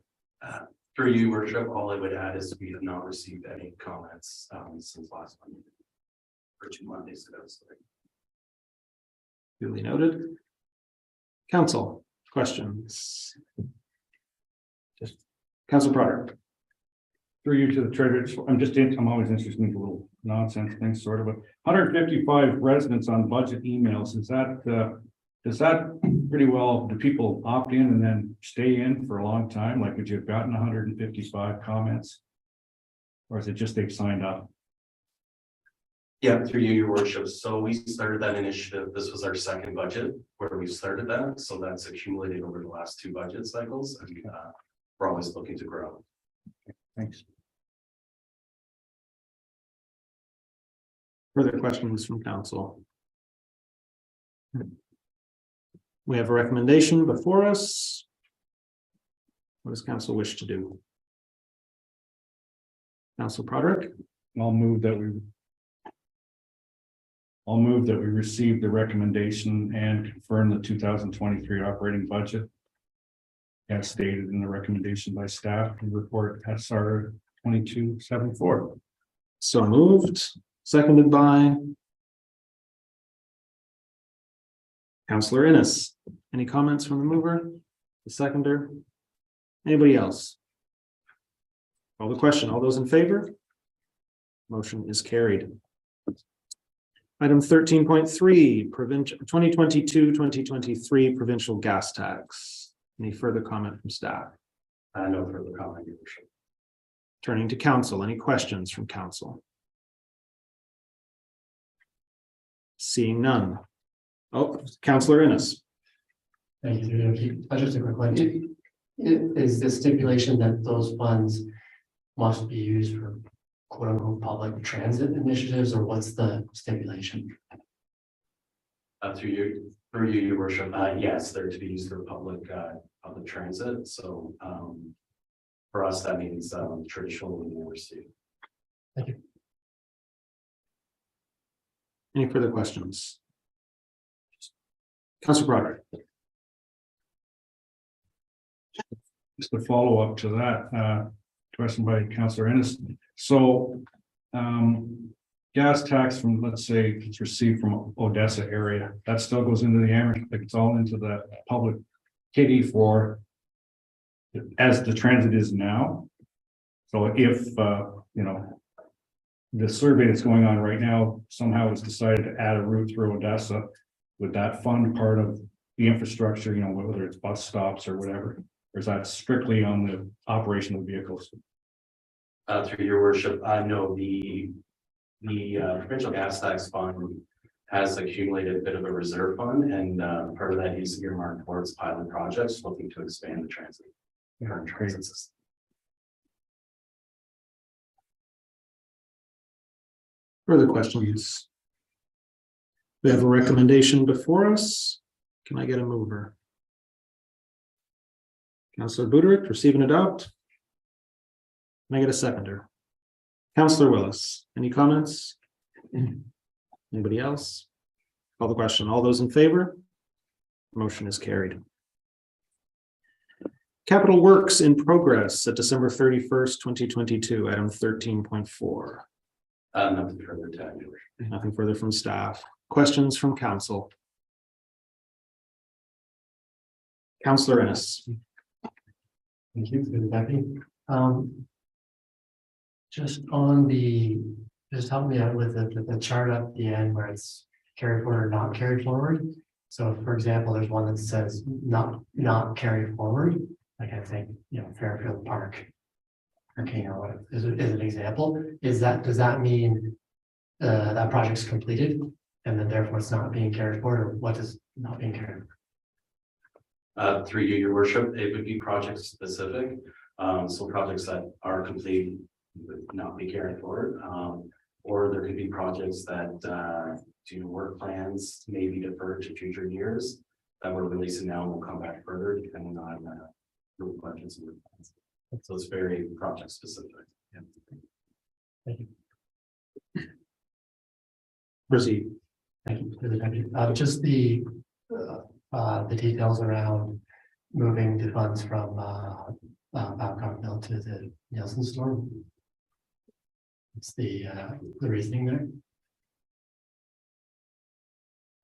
Through you, worship, all I would add is we have not received any comments since last Monday. Or 2 Mondays ago. So. Duly noted. Council, questions? Just Council Potter. Through you to the treasurer, I'm always interested in little nonsense things, sort of, but 155 residents on budget emails, is that, does that pretty well, do people opt in and then stay in for a long time? Like, would you have gotten 155 comments? Or is it just they've signed up? Yeah, through you, your worship. So we started that initiative. This was our second budget where we started that. So that's accumulated over the last 2 budget cycles. And we're always looking to grow. Thanks. Further questions from council? We have a recommendation before us. What does council wish to do? Council Broderick? I'll move that we receive the recommendation and confirm the 2023 operating budget as stated in the recommendation by staff and report SR 2274. So moved, seconded by Councillor Ennis. Any comments from the mover, the seconder? Anybody else? Call the question. All those in favor? Motion is carried. Item 13.3, provincial 2022-2023 provincial gas tax. Any further comment from staff? No further comment, your worship. Turning to council, any questions from council? Seeing none. Oh, Councillor Ennis. Thank you. Just a quick one. Is the stipulation that those funds must be used for quote unquote public transit initiatives, or what's the stipulation? Through you, your worship. Yes, they're to be used for public transit. So for us, that means traditional university. Thank you. Any further questions? Councillor Broderick. just a follow-up to that, question by Councillor Ennis. So, gas tax from, let's say, it's received from Odessa area, that still goes into the Amherst, like it's all into the public kitty for as the transit is now. So if, you know, the survey that's going on right now somehow was decided to add a route through Odessa, would that fund part of the infrastructure, you know, whether it's bus stops or whatever? Or is that strictly on the operation of vehicles? Through your worship, I know the provincial gas tax fund has accumulated a bit of a reserve fund, and part of that is earmarked towards pilot projects looking to expand the transit. Current transit system. Further questions? We have a recommendation before us. Can I get a mover? Councillor Buderick, receive and adopt. Can I get a seconder? Councillor Willis, any comments? Anybody else? Call the question. All those in favor? Motion is carried. Capital Works in progress at December 31st, 2022, item 13.4. Nothing further to add. Nothing further from staff. Questions from council? Councillor Ennis. Thank you, through the deputy. Just on the, just help me out with the chart at the end where it's carried forward or not carried forward. So for example, there's one that says not carried forward, like I think, you know, Fairfield Park. Okay, or what is an example? Does that mean that project's completed and then therefore it's not being carried forward, or what is not being carried? Through you, your worship, it would be project specific. So projects that are complete would not be carried forward. Or there could be projects that do work plans may be deferred to future years that we're releasing now and will come back further depending on the budgets and work plans. So it's very project specific. Yeah. Thank you. Proceed. Thank you for the deputy. Just the details around moving the funds from Babcock Mill to the Nielsen store. It's the reasoning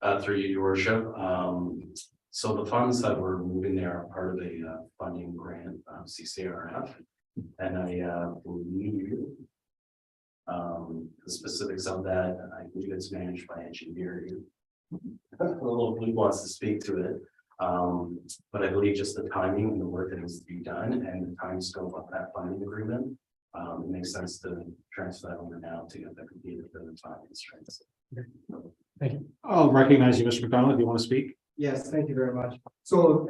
there. Through you, your worship. So the funds that we're moving there are part of a funding grant, CCRF, and I believe the specifics of that, I believe it's managed by engineering. A little who wants to speak to it, but I believe just the timing and the work that needs to be done and the time scope of that funding agreement, it makes sense to transfer that over now to get that completed for the time constraints. Thank you. I'll recognize you, Mr. McDonald, if you want to speak. Yes, thank you very much. So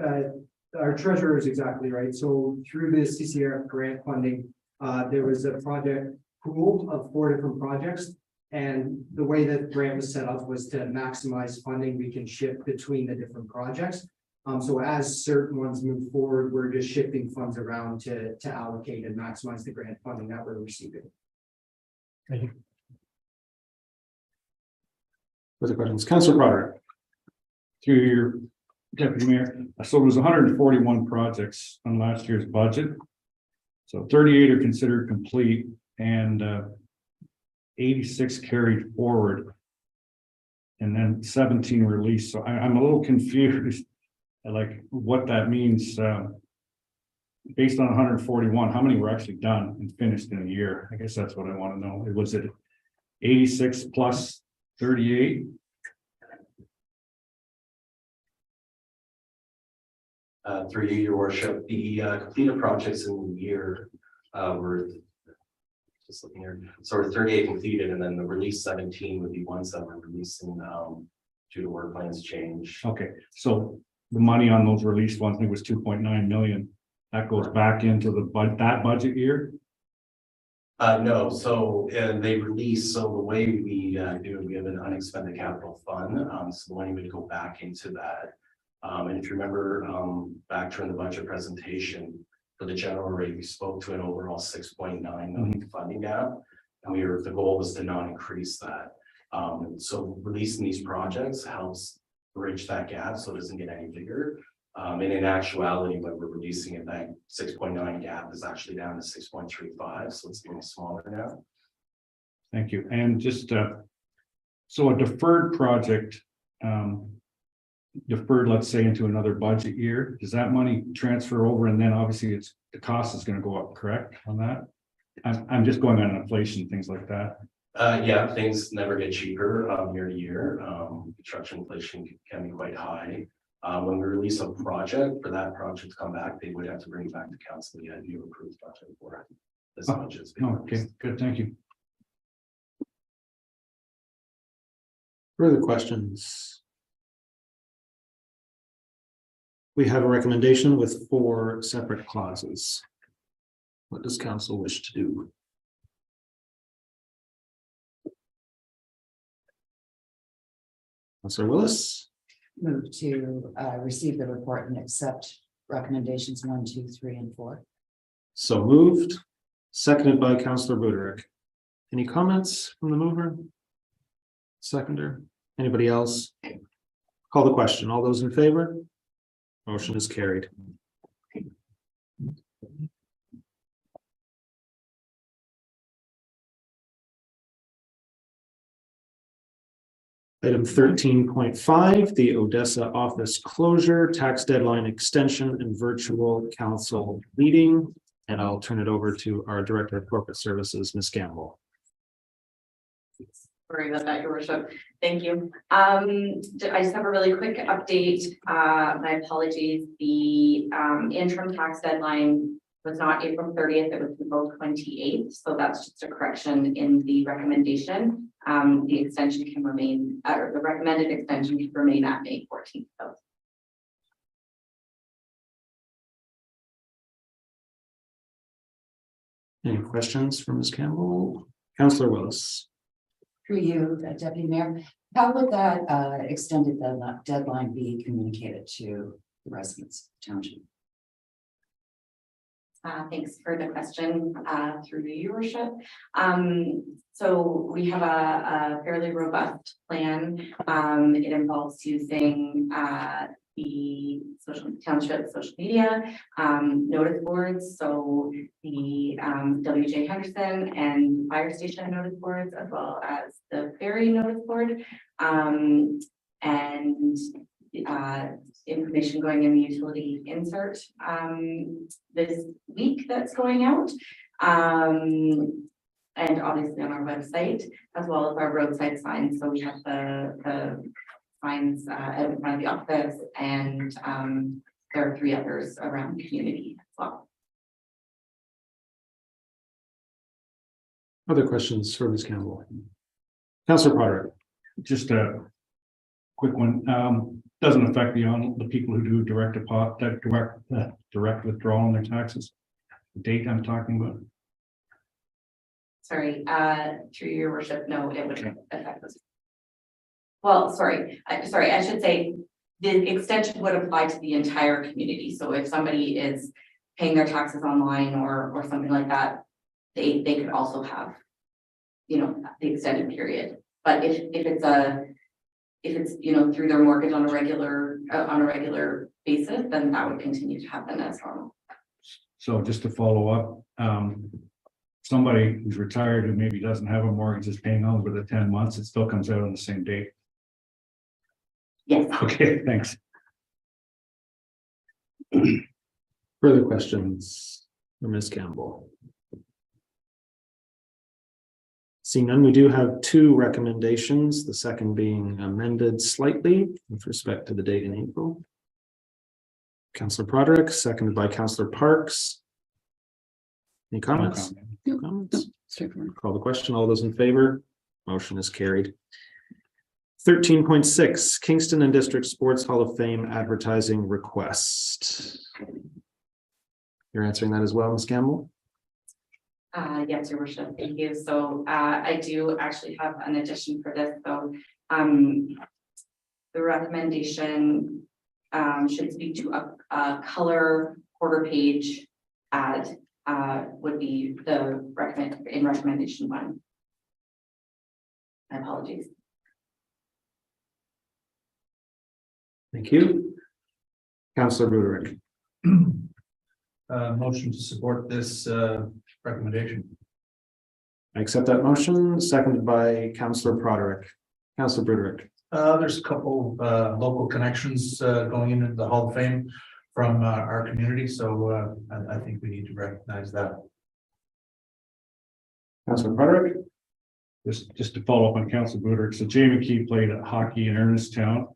our treasurer is exactly right. So through this CCRF grant funding, there was a project pool of 4 different projects. And the way that grant was set up was to maximize funding we can shift between the different projects. So as certain ones move forward, we're just shifting funds around to allocate and maximize the grant funding that we're receiving. Thank you. Further questions? Councillor Broderick. Through your deputy mayor, so it was 141 projects on last year's budget. So 38 are considered complete and 86 carried forward. And then 17 released. So I'm a little confused, like what that means. Based on 141, how many were actually done and finished in a year? I guess that's what I want to know. Was it 86 plus 38? Through you, your worship, the completed projects in the year were just looking here. So we're 38 completed, and then the release 17 would be ones that were releasing due to work plans change. Okay, so the money on those released ones, I think it was 2.9 million. That goes back into that budget year? No, so they release, so the way we do it, we have an unexpended capital fund, so the money would go back into that. And if you remember, back during the budget presentation for the general rate, we spoke to an overall 6.9 million funding gap. And the goal was to not increase that. So releasing these projects helps bridge that gap so it doesn't get any bigger. And in actuality, when we're releasing it, that 6.9 gap is actually down to 6.35, so it's getting smaller now. Thank you. And just, so a deferred project, deferred, let's say, into another budget year, does that money transfer over? And then obviously the cost is going to go up, correct, on that? I'm just going on inflation, things like that. Yeah, things never get cheaper year to year. Construction inflation can be quite high. When we release a project, for that project to come back, they would have to bring it back to council. Yeah, you approved budget for it. This budget's been Okay, good, thank you. Further questions? We have a recommendation with 4 separate clauses. What does council wish to do? Councilor Willis, Move to receive the report and accept recommendations 1, 2, 3, and 4. so moved, seconded by Councilor Buderick. Any comments from the mover? Seconder, anybody else? Call the question. All those in favor? Motion is carried. Item 13.5, the Odessa office closure, tax deadline extension and virtual council meeting. And I'll turn it over to our Director of Corporate Services, Ms. Gamble. Sorry about that, Your Worship. Thank you. I just have a really quick update. My apologies. The interim tax deadline was not April 30th, it was April 28th. So that's just a correction in the recommendation. The extension can remain, or the recommended extension can remain at May 14th. So. Any questions from Ms. Campbell? Councilor Willis. Through you, Deputy Mayor, how would that extended deadline be communicated to the residents of the township? Thanks for the question through your worship. So we have a fairly robust plan. It involves using the township social media notice boards. So the WJ Henderson and fire station notice boards, as well as the ferry notice board, and information going in the utility insert this week that's going out, and obviously on our website, as well as our roadside signs. So we have the signs out in front of the office, and there are 3 others around the community as well. Other questions for Ms. Campbell? Councilor Potter. Just a quick one. Doesn't affect the people who do direct withdrawal on their taxes. The date I'm talking about. Sorry, through your worship, no, it wouldn't affect us. Well, sorry, I should say the extension would apply to the entire community. So if somebody is paying their taxes online or something like that, they could also have, the extended period. But if it's through their mortgage on a regular basis, then that would continue to happen as normal. So just to follow up, somebody who's retired who maybe doesn't have a mortgage is paying over the 10 months, it still comes out on the same date. Yes. Okay, thanks. Further questions for Ms. Campbell? Seeing none, we do have 2 recommendations, the second being amended slightly with respect to the date in April. Councilor Broderick, seconded by Councilor Parks. Any comments? No, Comments? no, straightforward. Call the question. All those in favor? Motion is carried. 13.6 Kingston and District Sports Hall of Fame advertising request. You're answering that as well, Ms. Campbell? Yes, Your Worship, thank you. So I do actually have an addition for this. So the recommendation should speak to a color quarter page ad would be the recommendation 1. My apologies. Thank you. Councillor Buderick. Motion to support this, recommendation. I accept that motion, seconded by Councillor Broderick. Councillor Buderick. There's a couple, local connections, going into the Hall of Fame from, our community, so, I think we need to recognize that. Councillor Broderick. Just to follow up on Council Buderick, so Jamie Key played hockey in Ernestown.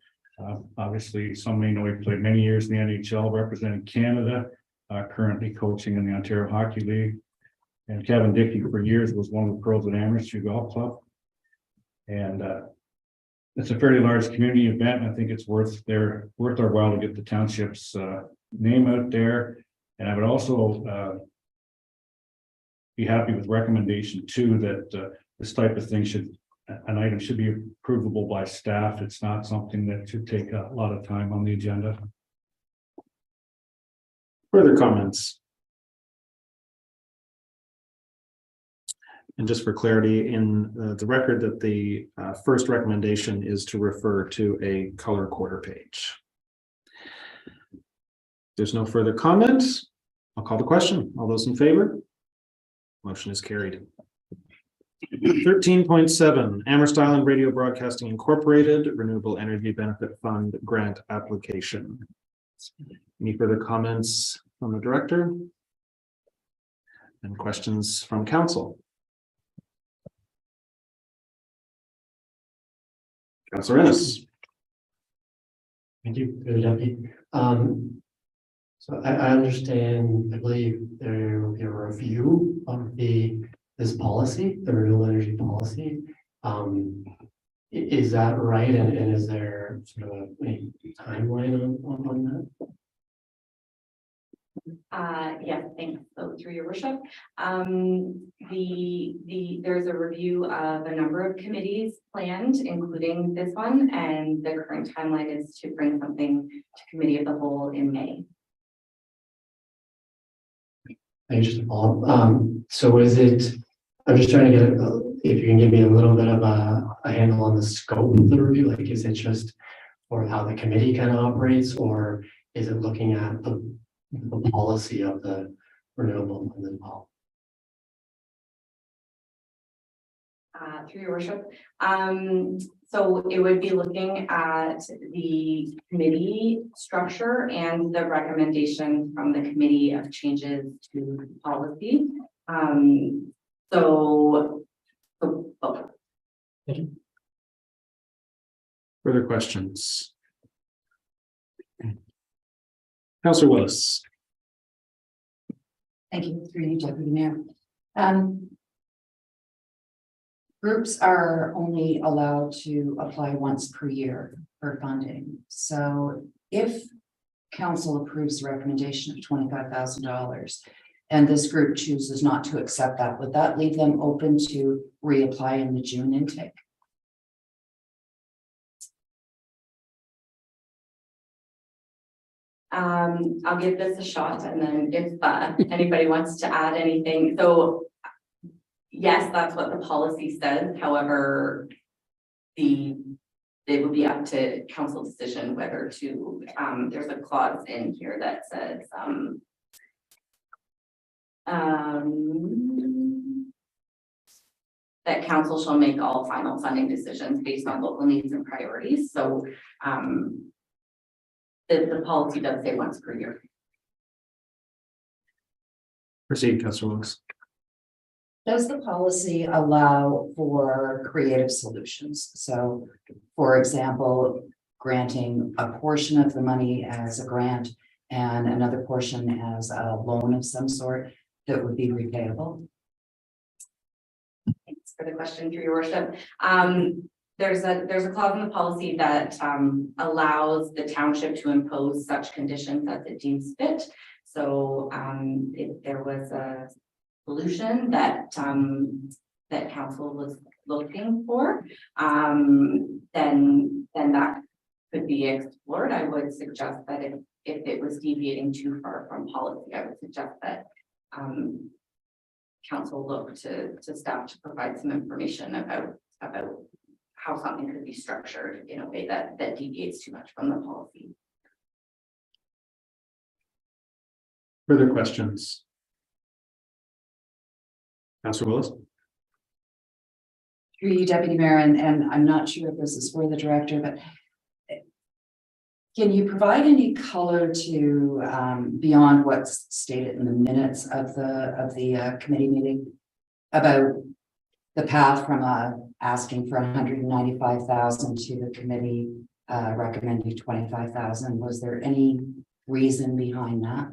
Obviously, some may know he played many years in the NHL, representing Canada, currently coaching in the Ontario Hockey League. And Kevin Dickey for years was one of the pros at Amherst Golf Club. And it's a fairly large community event. And I think it's worth our while to get the township's name out there. And I would also be happy with recommendation 2 that this type of thing an item should be approvable by staff. It's not something that should take a lot of time on the agenda. Further comments? And just for clarity, in the record that the first recommendation is to refer to a color quarter page. There's no further comments. I'll call the question. All those in favor? Motion is carried. 13.7 Amherst Island Radio Broadcasting Incorporated Renewable Energy Benefit Fund Grant Application. Any further comments from the director? And questions from council? Councillor Ennis. Thank you, good deputy. So I understand, I believe there will be a review of this policy, the renewable energy policy. Is that right? And is there sort of a timeline on that? Yes, thanks. So through your worship, there's a review of a number of committees planned, including this one, and the current timeline is to bring something to committee of the whole in May. I just follow up. So is it, I'm just trying to get, if you can give me a little bit of a handle on the scope of the review, like is it just for how the committee kind of operates, or is it looking at the policy of the renewable and then all? Through your worship. So it would be looking at the committee structure and the recommendation from the committee of changes to policy. Further questions? Councillor Willis. Thank you, through you, Deputy Mayor. Groups are only allowed to apply once per year for funding. So if council approves the recommendation of $25,000 and this group chooses not to accept that, would that leave them open to reapply in the June intake? I'll give this a shot, and then if anybody wants to add anything. So yes, that's what the policy says. However, it would be up to council decision whether to, there's a clause in here that says, that council shall make all final funding decisions based on local needs and priorities. So, the policy does say once per year. Proceed, Councillor Willis. Does the policy allow for creative solutions? So, for example, granting a portion of the money as a grant and another portion as a loan of some sort that would be repayable? Thanks for the question, through your worship. There's a clause in the policy that allows the township to impose such conditions as it deems fit. So if there was a solution that that council was looking for, then that could be explored. I would suggest that if it was deviating too far from policy, I would suggest that council look to staff to provide some information about how something could be structured in a way that deviates too much from the policy. Further questions? Councillor Willis? Through you, Deputy Mayor, and I'm not sure if this is for the director, but can you provide any color to beyond what's stated in the minutes of the committee meeting about the path from asking for 195,000 to the committee recommending 25,000? Was there any reason behind that?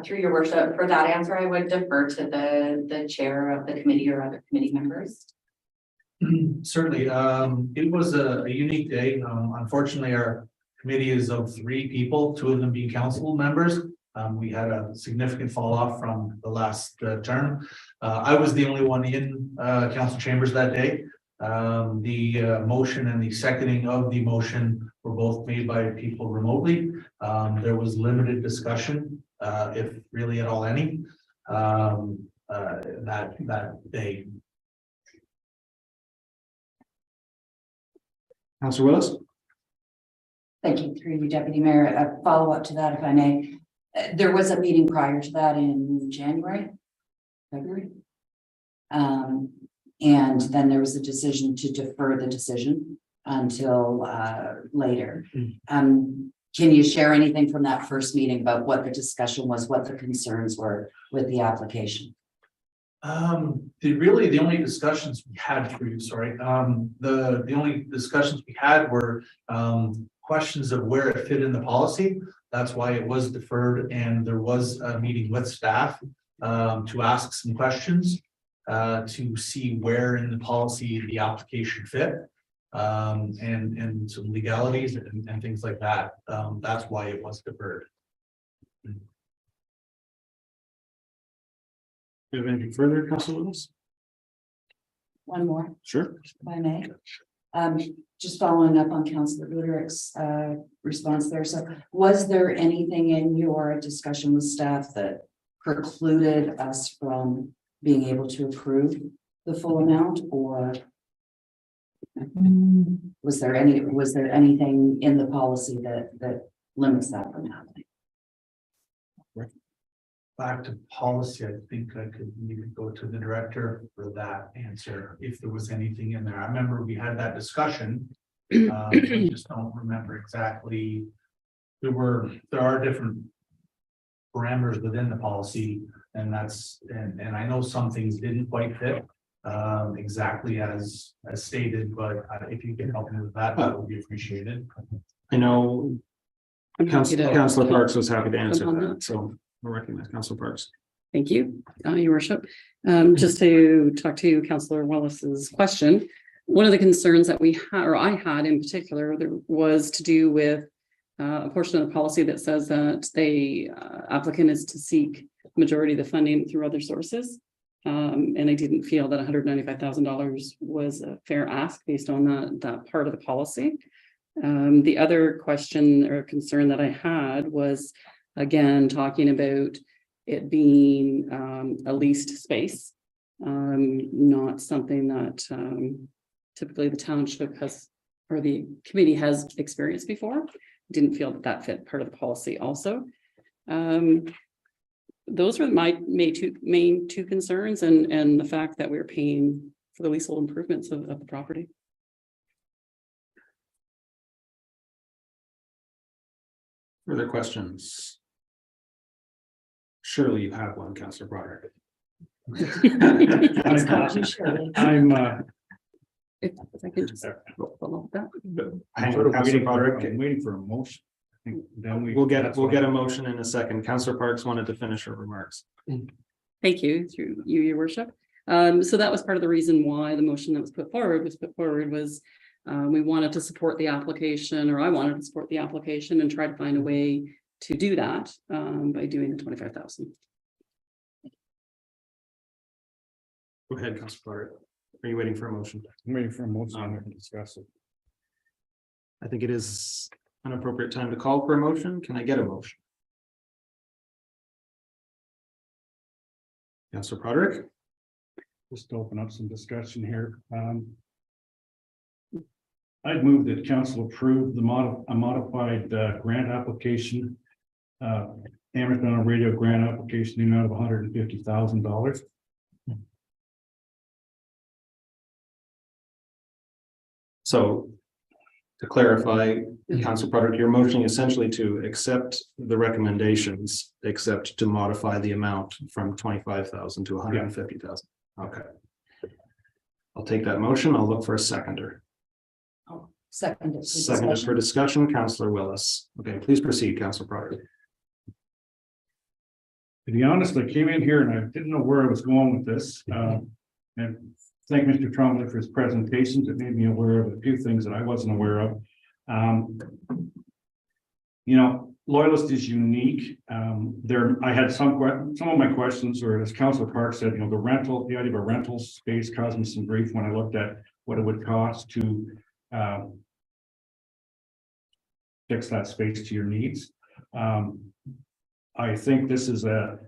Through your worship, for that answer, I would defer to the chair of the committee or other committee members. Certainly, it was a unique day. Unfortunately, our committee is of 3 people, 2 of them being council members. We had a significant fall off from the last term. I was the only one in council chambers that day. The motion and the seconding of the motion were both made by people remotely. There was limited discussion, if really at all any, that day. Councillor Willis? Thank you, through you, Deputy Mayor. A follow-up to that, if I may. There was a meeting prior to that in January, February. And then there was a decision to defer the decision until later. Can you share anything from that first meeting about what the discussion was, what the concerns were with the application? The only discussions we had for you, the only discussions we had were questions of where it fit in the policy. That's why it was deferred, and there was a meeting with staff to ask some questions to see where in the policy the application fit, and some legalities and things like that. That's why it was deferred. Do you have anything further, Councillor Willis? One more, Sure. if I may. Just following up on Councillor Buderick's response there. So was there anything in your discussion with staff that precluded us from being able to approve the full amount, or was there anything in the policy that limits that from happening? Back to policy, I think I could even go to the director for that answer, if there was anything in there. I remember we had that discussion. I just don't remember exactly. There are different parameters within the policy, and and I know some things didn't quite fit exactly as stated, but if you can help me with that, that would be appreciated. I know I'm happy to- Councillor Parks was happy to answer on that, so we'll recognize Councillor Parks. Thank you, Your Worship. Just to talk to Councillor Willis's question, one of the concerns that we had, or I had in particular, there was to do with a portion of the policy that says that the applicant is to seek majority of the funding through other sources. And I didn't feel that $195,000 was a fair ask based on that part of the policy. The other question or concern that I had was, again, talking about it being a leased space, not something that typically the township has, or the committee has experienced before. Didn't feel that fit part of the policy also. Those were my main two concerns, and the fact that we're paying for the leasehold improvements of the property. Further questions? Surely you have one, Councillor Broderick. I'm If I can just follow that. I'm waiting for a motion. I think then We'll get a motion in a second. Councillor Parks wanted to finish her remarks. Thank you, through you, Your Worship. So that was part of the reason why the motion that was put forward was we wanted to support the application, or I wanted to support the application and try to find a way to do that by doing the 25,000. Go ahead, Councillor Broderick. Are you waiting for a motion? I'm waiting for a motion and we can discuss it. I think it is an appropriate time to call for a motion. Can I get a motion? Councillor Broderick? Just to open up some discussion here. I'd move that council approve a modified grant application Amherst Island Radio grant application in the amount of $150,000. So to clarify, Council Product, you're motioning essentially to accept the recommendations, except to modify the amount from 25,000 to 150,000. Okay. I'll take that motion. I'll look for a seconder. Second. Seconded for discussion, Councillor Willis. Okay, please proceed, Councillor Product. To be honest, I came in here and I didn't know where I was going with this. And thank Mr. Trombley for his presentations. It made me aware of a few things that I wasn't aware of. You know, Loyalist is unique. I had some of my questions, or as Councillor Park said, you know, the idea of a rental space caused me some grief when I looked at what it would cost to fix that space to your needs. I think this is a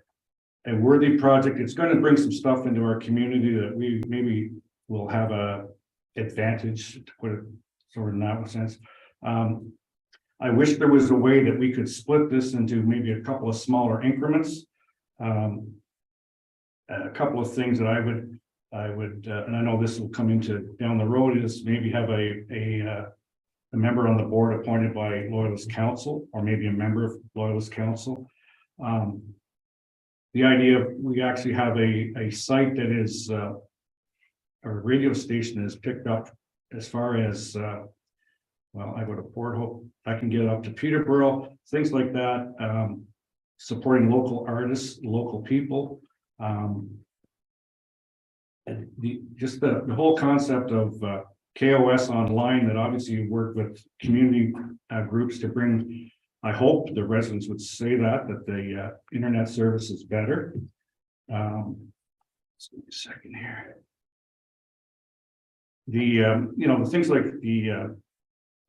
worthy project. It's going to bring some stuff into our community that we maybe will have a advantage, to put it sort of in that sense. I wish there was a way that we could split this into maybe a couple of smaller increments. A couple of things that I would, and I know this will come into down the road, is maybe have a member on the board appointed by Loyalist Council, or maybe a member of Loyalist Council. The idea of we actually have a site that is a radio station is picked up as far as well, I go to Port Hope, I can get up to Peterborough, things like that, supporting local artists, local people. And the whole concept of KOS online, that obviously you work with community groups to bring, I hope the residents would say that the internet service is better. Just give me a second here. You know, the things like the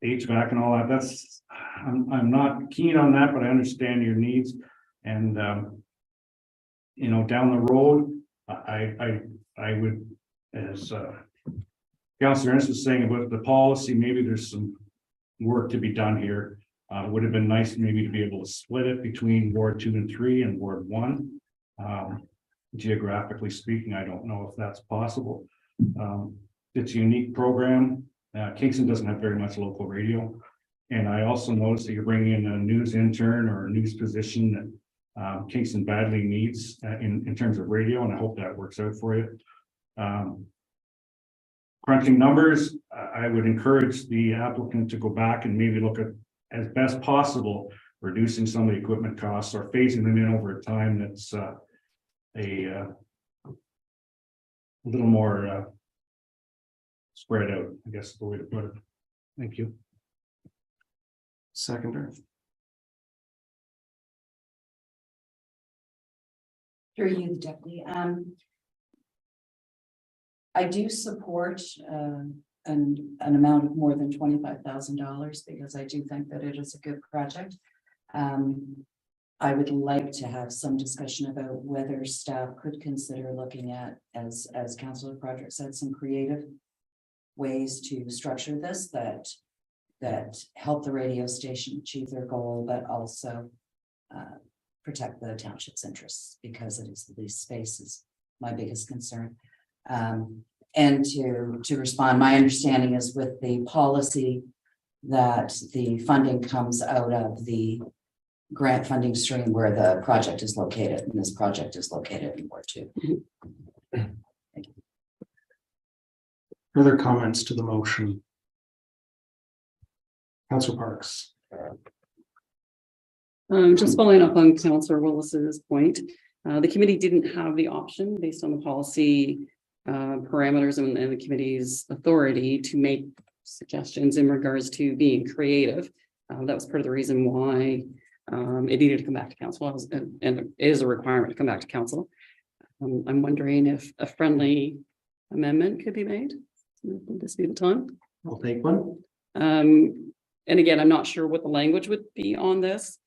HVAC and all that, that's, I'm not keen on that, but I understand your needs. And you know, down the road, I would, as Councillor Ennis was saying about the policy, maybe there's some work to be done here. Would have been nice maybe to be able to split it between Ward 2 and 3 and Ward 1. Geographically speaking, I don't know if that's possible. It's a unique program. Kingston doesn't have very much local radio. And I also noticed that you're bringing in a news intern or a news position that Kingston badly needs in terms of radio, and I hope that works out for you. Crunching numbers, I would encourage the applicant to go back and maybe look at, as best possible, reducing some of the equipment costs or phasing them in over a time that's a little more spread out, I guess is the way to put it. Thank you. Seconder. Through you, Deputy. I do support an amount of more than $25,000 because I do think that it is a good project. I would like to have some discussion about whether staff could consider looking at, as Councillor Broderick said, some creative ways to structure this that help the radio station achieve their goal, but also protect the township's interests, because it is the least space is my biggest concern. And to respond, my understanding is with the policy that the funding comes out of the grant funding stream where the project is located, and this project is located in Ward 2. Further comments to the motion? Councillor Parks. Just following up on Councillor Willis's point, the committee didn't have the option based on the policy parameters and the committee's authority to make suggestions in regards to being creative. That was part of the reason why it needed to come back to council, and it is a requirement to come back to council. I'm wondering if a friendly amendment could be made. Would this be the time? I'll take one. And again, I'm not sure what the language would be on this.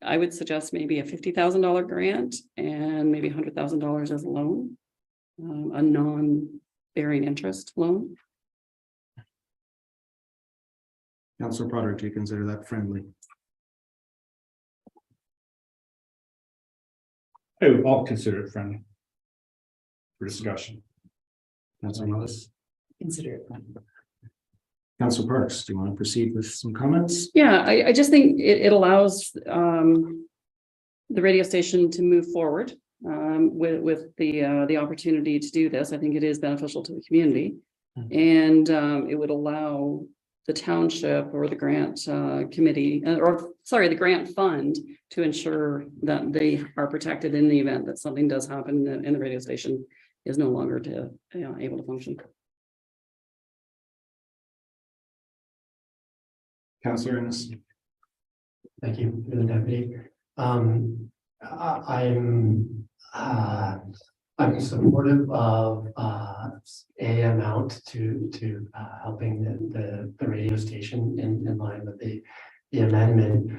I would suggest maybe a $50,000 grant and maybe $100,000 as a loan, a non-bearing interest loan. Councillor Broderick, do you consider that friendly? I'll consider it friendly. For discussion. Councilor Millis, Consider it. Councilor Parks, do you want to proceed with some comments? Yeah, I just think it allows the radio station to move forward with the opportunity to do this. I think it is beneficial to the community. And it would allow the township or the grant committee, the grant fund to ensure that they are protected in the event that something does happen and the radio station is no longer able to function. Councilor Ennis. Thank you for the deputy. I'm supportive of a amount to helping the radio station in line with the amendment.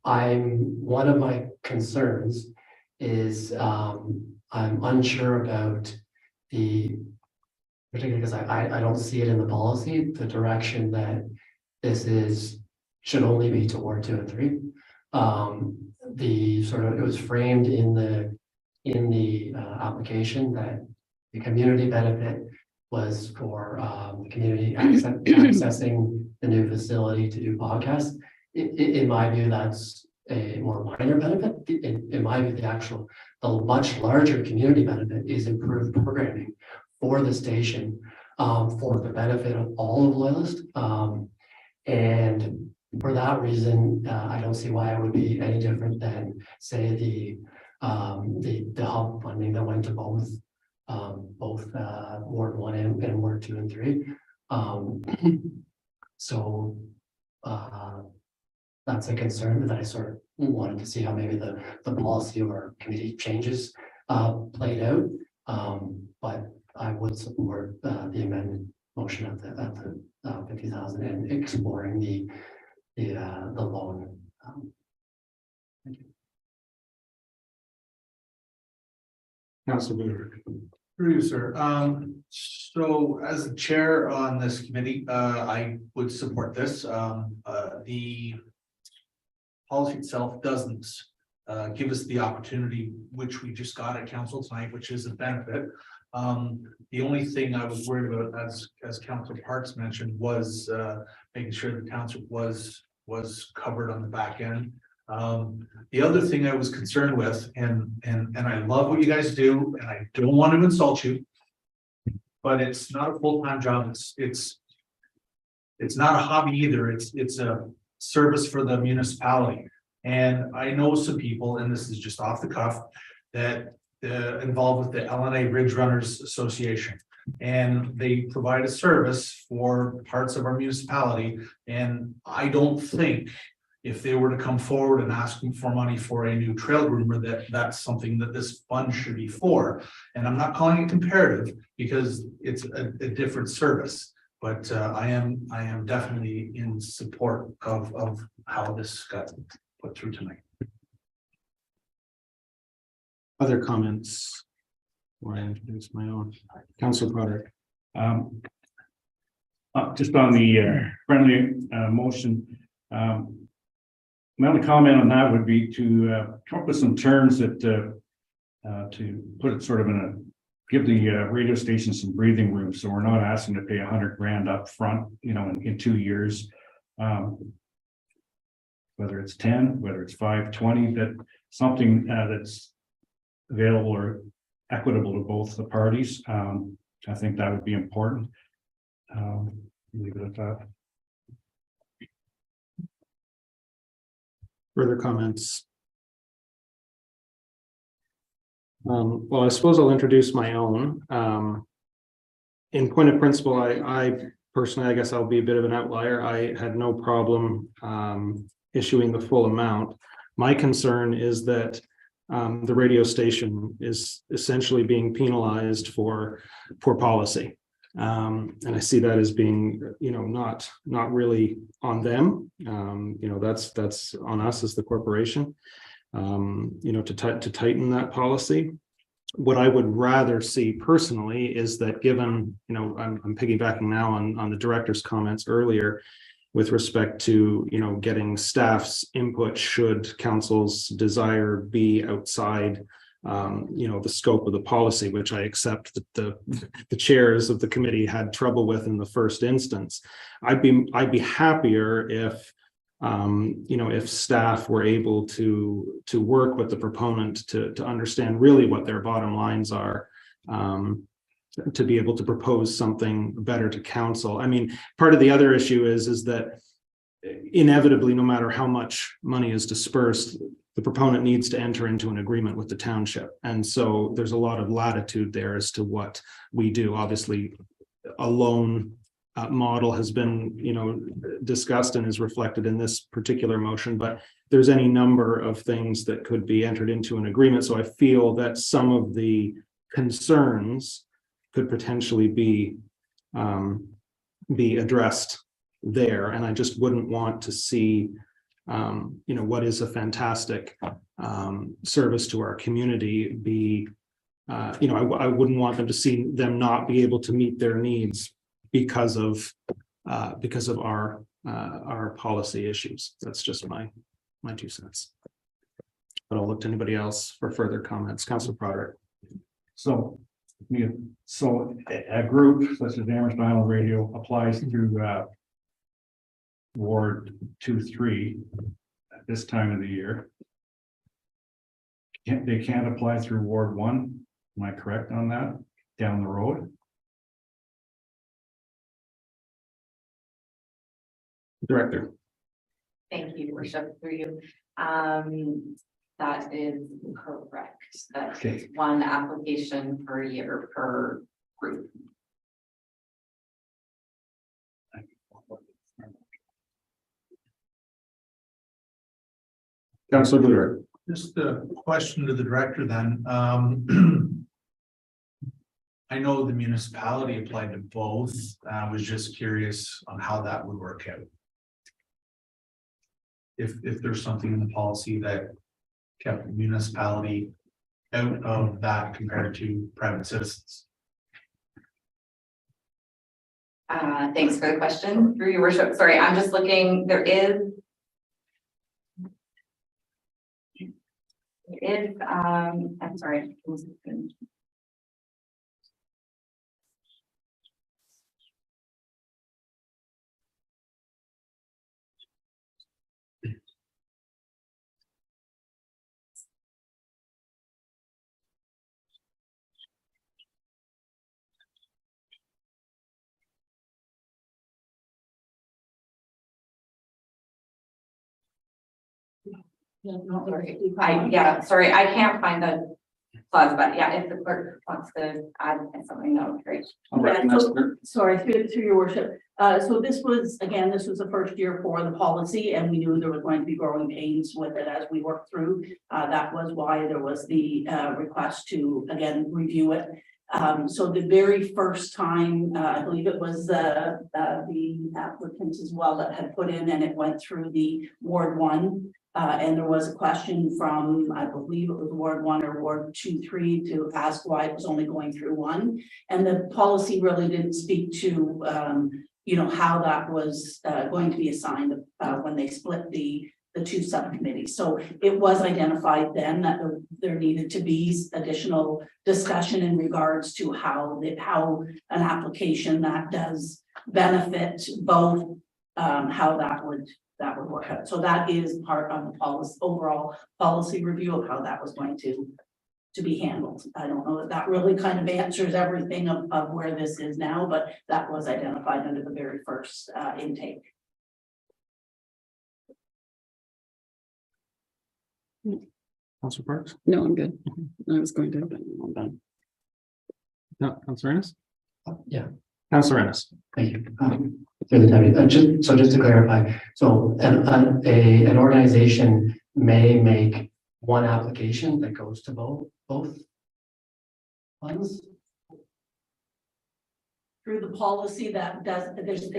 One of my concerns is I'm unsure about particularly because I don't see it in the policy, the direction that this should only be to Ward 2 and 3. It was framed in the application that the community benefit was for the community accessing the new facility to do podcasts. In my view, that's a more minor benefit. In my view, the much larger community benefit is improved programming for the station, for the benefit of all of Loyalist. And for that reason, I don't see why it would be any different than, say, the hub funding that went to both Ward 1 and Ward 2 and 3. That's a concern that I sort of wanted to see how maybe the policy or committee changes played out. But I would support the amendment motion at the 50,000 and exploring the loan. Thank you. Councilor Bluder. Through you, sir. So as the chair on this committee, I would support this. The policy itself doesn't give us the opportunity, which we just got at council tonight, which is a benefit. The only thing I was worried about, as Councilor Parks mentioned, was making sure the township was covered on the back end. The other thing I was concerned with, and I love what you guys do, and I don't want to insult you, but it's not a full-time job. It's not a hobby either. It's a service for the municipality. And I know some people, and this is just off the cuff, that involved with the LNA Ridge Runners Association. And they provide a service for parts of our municipality. And I don't think if they were to come forward and ask for money for a new trail groomer, that's something that this fund should be for. And I'm not calling it comparative because it's a different service. But I am definitely in support of how this got put through tonight. Other comments? Or I introduce my own. Councilor Broderick. Just on the friendly motion. My only comment on that would be to come up with some terms that to put it sort of give the radio station some breathing room. So we're not asking to pay $100,000 up front, in 2 years. Whether it's 10, whether it's 5, 20, that something that's available or equitable to both the parties. I think that would be important. Leave it at that. Further comments? Well, I suppose I'll introduce my own. In point of principle, I personally, I guess I'll be a bit of an outlier. I had no problem issuing the full amount. My concern is that the radio station is essentially being penalized for poor policy. And I see that as being, not really on them. That's on us as the corporation, to tighten that policy. What I would rather see personally is that given, I'm piggybacking now on the director's comments earlier, with respect to, you know, getting staff's input should council's desire be outside you know, the scope of the policy, which I accept that the chairs of the committee had trouble with in the first instance. I'd be happier if you know, if staff were able to work with the proponent to understand really what their bottom lines are, to be able to propose something better to council. I mean, part of the other issue is that inevitably, no matter how much money is dispersed, the proponent needs to enter into an agreement with the township. And so there's a lot of latitude there as to what we do. Obviously, a loan model has been, you know, discussed and is reflected in this particular motion, but there's any number of things that could be entered into an agreement. So I feel that some of the concerns could potentially be addressed there. And I just wouldn't want to see you know, what is a fantastic service to our community be, you know, I wouldn't want them to see them not be able to meet their needs because of our policy issues. That's just my 2 cents. But I'll look to anybody else for further comments. Councilor Broderick. So, so a group such as Amherst Island Radio applies through Ward 2-3 at this time of the year. They can't apply through Ward 1. Am I correct on that? Down the road? Director. Thank you, worship, through you. That is correct. That's Okay. one application per year per group. Councilor Broderick. Just a question to the director then. I know the municipality applied to both. I was just curious on how that would work out. If there's something in the policy that kept the municipality out of that compared to private citizens. Thanks for the question, through your worship. Sorry, I'm just looking, there is, I'm sorry. Sorry, I can't find the clause, but yeah, if the clerk wants to add something, that would be great. Sorry, through your worship. So this was the first year for the policy, and we knew there was going to be growing pains with it as we worked through. That was why there was the request to again review it. So the very first time, I believe it was the applicants as well that had put in, and it went through the Ward 1. And there was a question from, I believe it was Ward 1 or Ward 2-3 to ask why it was only going through 1. And the policy really didn't speak to, you know, how that was going to be assigned when they split the 2 subcommittees. So it was identified then that there needed to be additional discussion in regards to how an application that does benefit both, how that would work out. So that is part of the policy, overall policy review of how that was going to be handled. I don't know that really kind of answers everything of where this is now, but that was identified under the very first intake. Councilor Parks. No, I'm good. I was going to, but I'm done. No, Councilor Ennis. Yeah. Councilor Ennis. Thank you. Through the deputy. Just to clarify, so an organization may make one application that goes to both funds. Through the policy that does, there's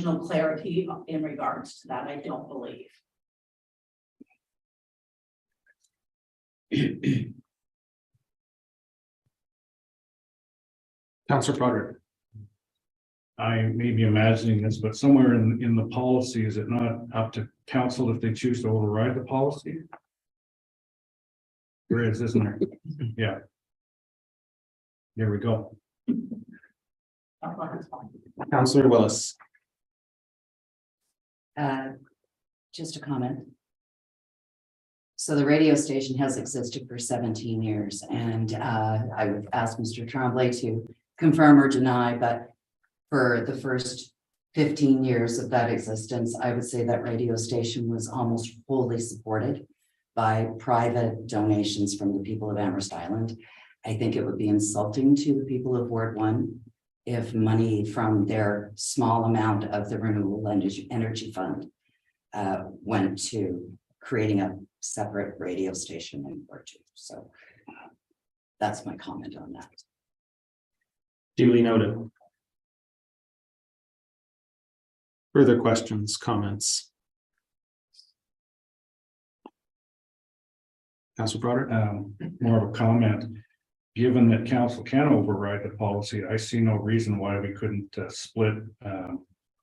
no clarity in regards to that, I don't believe. Councilor Broderick. I may be imagining this, but somewhere in the policy, is it not up to council if they choose to override the policy? There is, isn't there? Yeah. There we go. Councillor Willis. Just a comment. So the radio station has existed for 17 years, and I would ask Mr. Tremblay to confirm or deny, but for the first 15 years of that existence, I would say that radio station was almost wholly supported by private donations from the people of Amherst Island. I think it would be insulting to the people of Ward 1 if money from their small amount of the Renewable Energy Fund went to creating a separate radio station in Ward 2. So that's my comment on that. Duly noted. Further questions, comments? Councilor Broderick? More of a comment. Given that council can override the policy, I see no reason why we couldn't split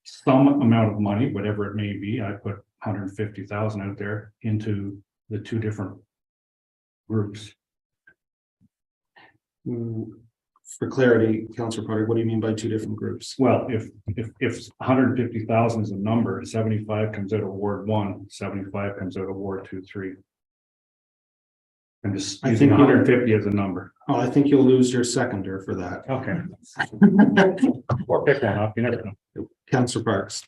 some amount of money, whatever it may be. I put 150,000 out there into the two different groups. For clarity, Councilor Broderick, what do you mean by two different groups? Well, if 150,000 is a number, 75 comes out of Ward 1, 75 comes out of Ward 2, 3. I'm just I using think you- 150 as a number. Oh, I think you'll lose your seconder for that. Okay. Or pick one up, you never know. Councilor Parks.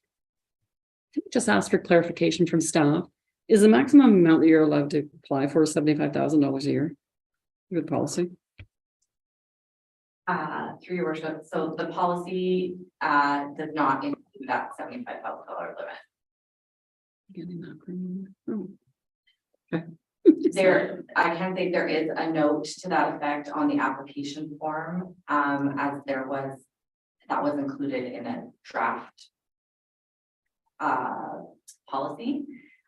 Just ask for clarification from staff. Is the maximum amount that you're allowed to apply for $75,000 a year? With policy? Through your worship, so the policy does not include that $75,000 limit. Getting that from- oh. Okay. There, I can say there is a note to that effect on the application form, as that was included in a draft policy.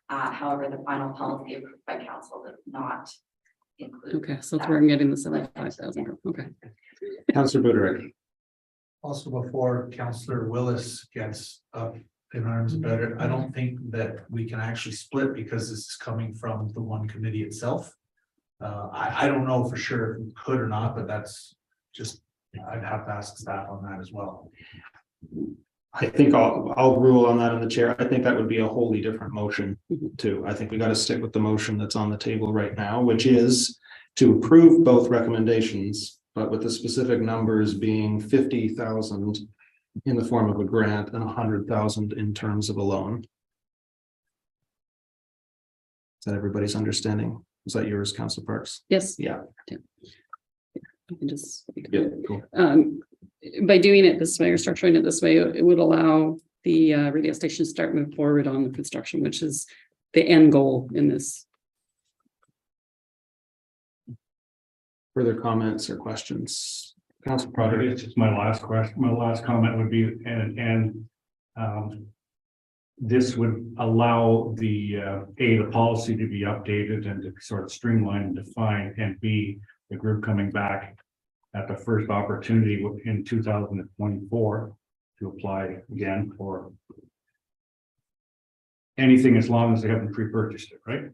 However, the final policy approved by council does not include. Okay, so that's where I'm getting the 75,000 from. Okay. Councilor Broderick. Also, before Councillor Willis gets up in arms about it, I don't think that we can actually split because this is coming from the one committee itself. I don't know for sure if we could or not, but that's just, I'd have to ask staff on that as well. I think I'll rule on that in the chair. I think that would be a wholly different motion too. I think we got to stick with the motion that's on the table right now, which is to approve both recommendations, but with the specific numbers being 50,000 in the form of a grant and 100,000 in terms of a loan. Is that everybody's understanding? Is that yours, Councilor Parks? Yes. Yeah. You can just. Yeah, cool. By doing it this way or structuring it this way, it would allow the radio station to start moving forward on the construction, which is the end goal in this. Further comments or questions? Councilor Probably Broderick. it's just my last question. My last comment would be, and this would allow the the policy to be updated and to sort of streamline and define, and B, the group coming back at the first opportunity in 2024 to apply again for anything as long as they haven't pre-purchased it, right?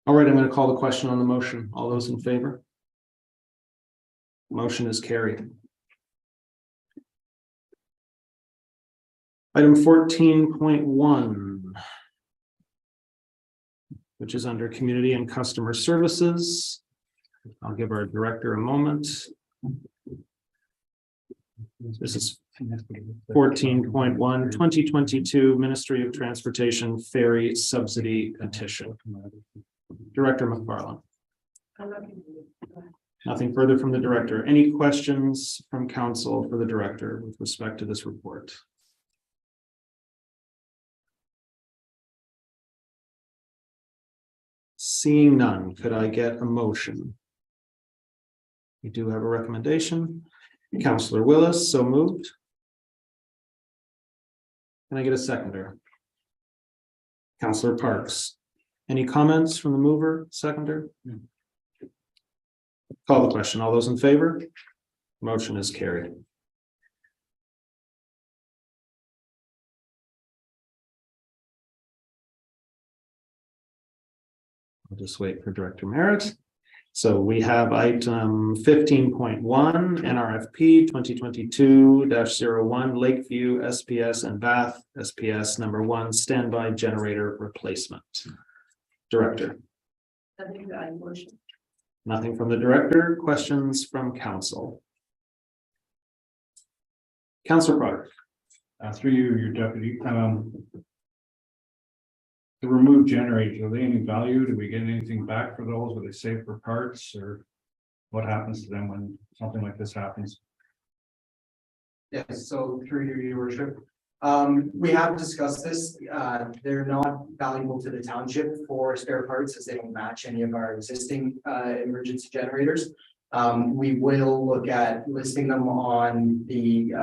All right, I'm going to call the question on the motion. All those in favor? Motion is carried. Item 14.1, which is under Community and Customer Services. I'll give our director a moment. This is 14.1, 2022 Ministry of Transportation Ferry Subsidy Petition. Director McFarland. Nothing further from the director. Any questions from council for the director with respect to this report? Seeing none, could I get a motion? We do have a recommendation. Councillor Willis, so moved. Can I get a seconder? Councillor Parks. Any comments from the mover, seconder? Call the question. All those in favor? Motion is carried. I'll just wait for Director Merritt. So we have item 15.1 NRFP 2022-01 Lakeview SPS and Bath SPS number 1 standby generator replacement. Director. Nothing from the director. Questions from council? Councilor Broderick. Through you, your deputy, the removed generators, are they any value? Do we get anything back for those? Are they safe for parts, or what happens to them when something like this happens? Yes, so through your worship, we have discussed this. They're not valuable to the township for spare parts as they don't match any of our existing emergency generators. We will look at listing them on the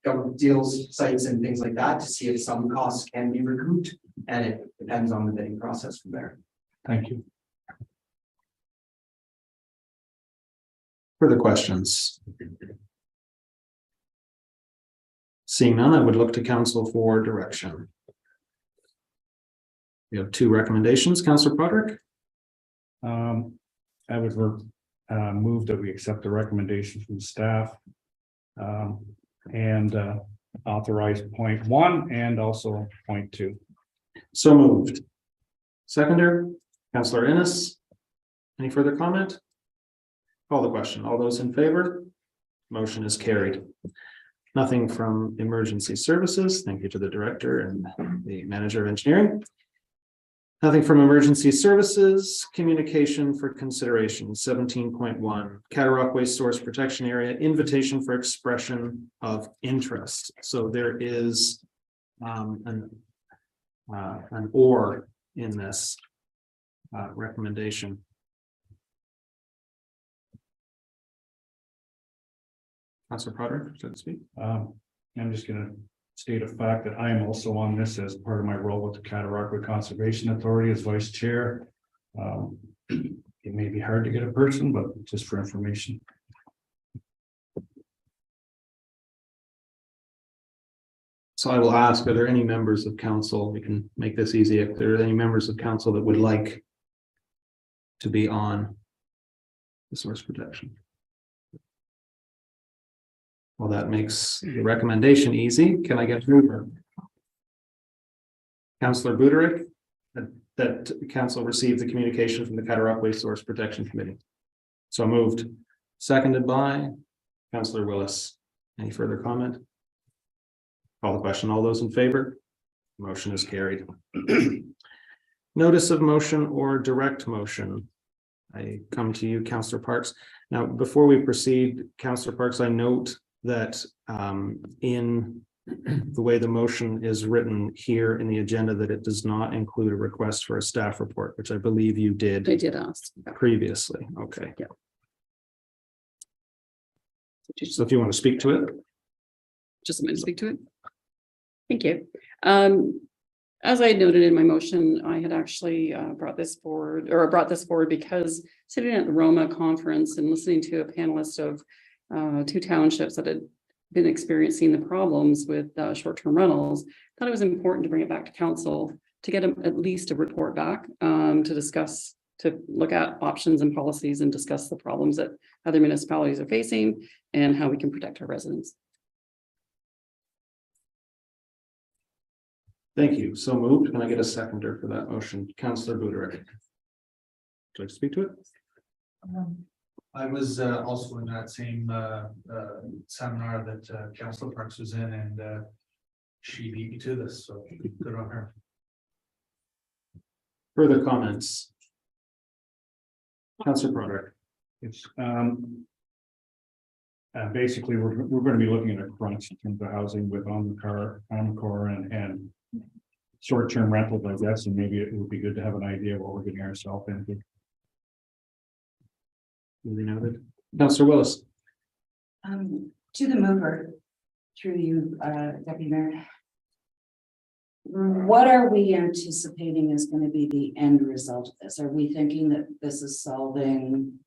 government deals sites and things like that to see if some costs can be recouped, and it depends on the bidding process from there. Thank you. Further questions? Seeing none, I would look to council for direction. We have 2 recommendations. Councilor Broderick. I would move that we accept the recommendation from staff. And authorize point 1 and also point 2. So moved. Seconder, Councilor Innes. Any further comment? Call the question. All those in favor? Motion is carried. Nothing from emergency services. Thank you to the director and the manager of engineering. Nothing from emergency services. Communication for consideration 17.1 Cataraqui Waste Source Protection Area invitation for expression of interest. So there is an or in this recommendation. Councilor Broderick, so to speak. I'm just going to state a fact that I am also on this as part of my role with the Cataraqui Conservation Authority as vice chair. It may be hard to get a person, but just for information. So I will ask, are there any members of council, we can make this easy, if there are any members of council that would like to be on the source protection? Well, that makes the recommendation easy. Can I get mover? Councilor Buderick, that council received the communication from the Cataraqui Source Protection Committee. So moved. Seconded by Councilor Willis. Any further comment? Call the question. All those in favor? Motion is carried. Notice of motion or direct motion. I come to you, Councilor Parks. Now, before we proceed, Councilor Parks, I note that in the way the motion is written here in the agenda, that it does not include a request for a staff report, which I believe you did. I did ask. Previously. Okay. Yeah. So if you want to speak to it. Just a minute to speak to it. Thank you. As I noted in my motion, I had actually brought this forward because sitting at the Roma conference and listening to a panelist of 2 townships that had been experiencing the problems with short-term rentals, thought it was important to bring it back to council to get at least a report back to discuss, to look at options and policies and discuss the problems that other municipalities are facing and how we can protect our residents. Thank you. So moved. Can I get a seconder for that motion? Councilor Buderick. Would you like to speak to it? I was also in that same seminar that Councilor Parks was in, and she beat me to this, so good on her. Further comments? Councilor Broderick. It's basically we're going to be looking at a crunch in terms of housing with Encore and short-term rentals, I guess, and maybe it would be good to have an idea of what we're getting ourselves into. Really noted. Councilor Willis. To the mover, through you, Deputy Mayor. What are we anticipating is going to be the end result of this? Are we thinking that this is solving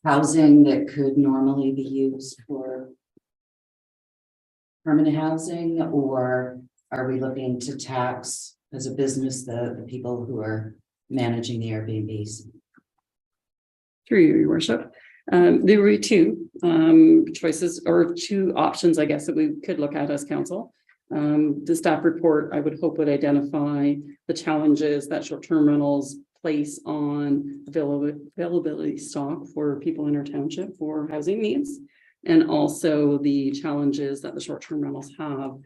housing that could normally be used for permanent housing, or are we looking to tax as a business the people who are managing the Airbnbs? Through you, your worship. There were two choices or two options, I guess, that we could look at as council. The staff report, I would hope, would identify the challenges that short-term rentals place on availability stock for people in our township for housing needs, and also the challenges that the short-term rentals have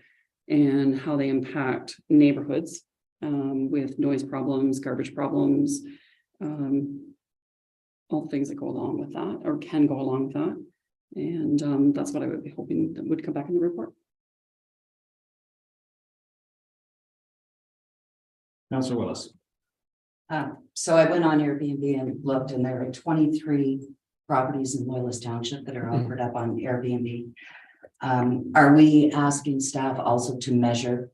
and how they impact neighborhoods with noise problems, garbage problems, all the things that go along with that or can go along with that. And that's what I would be hoping that would come back in the report. Councillor Willis. So I went on Airbnb and looked, and there are 23 properties in Loyalist Township that are offered up on Airbnb. Are we asking staff also to measure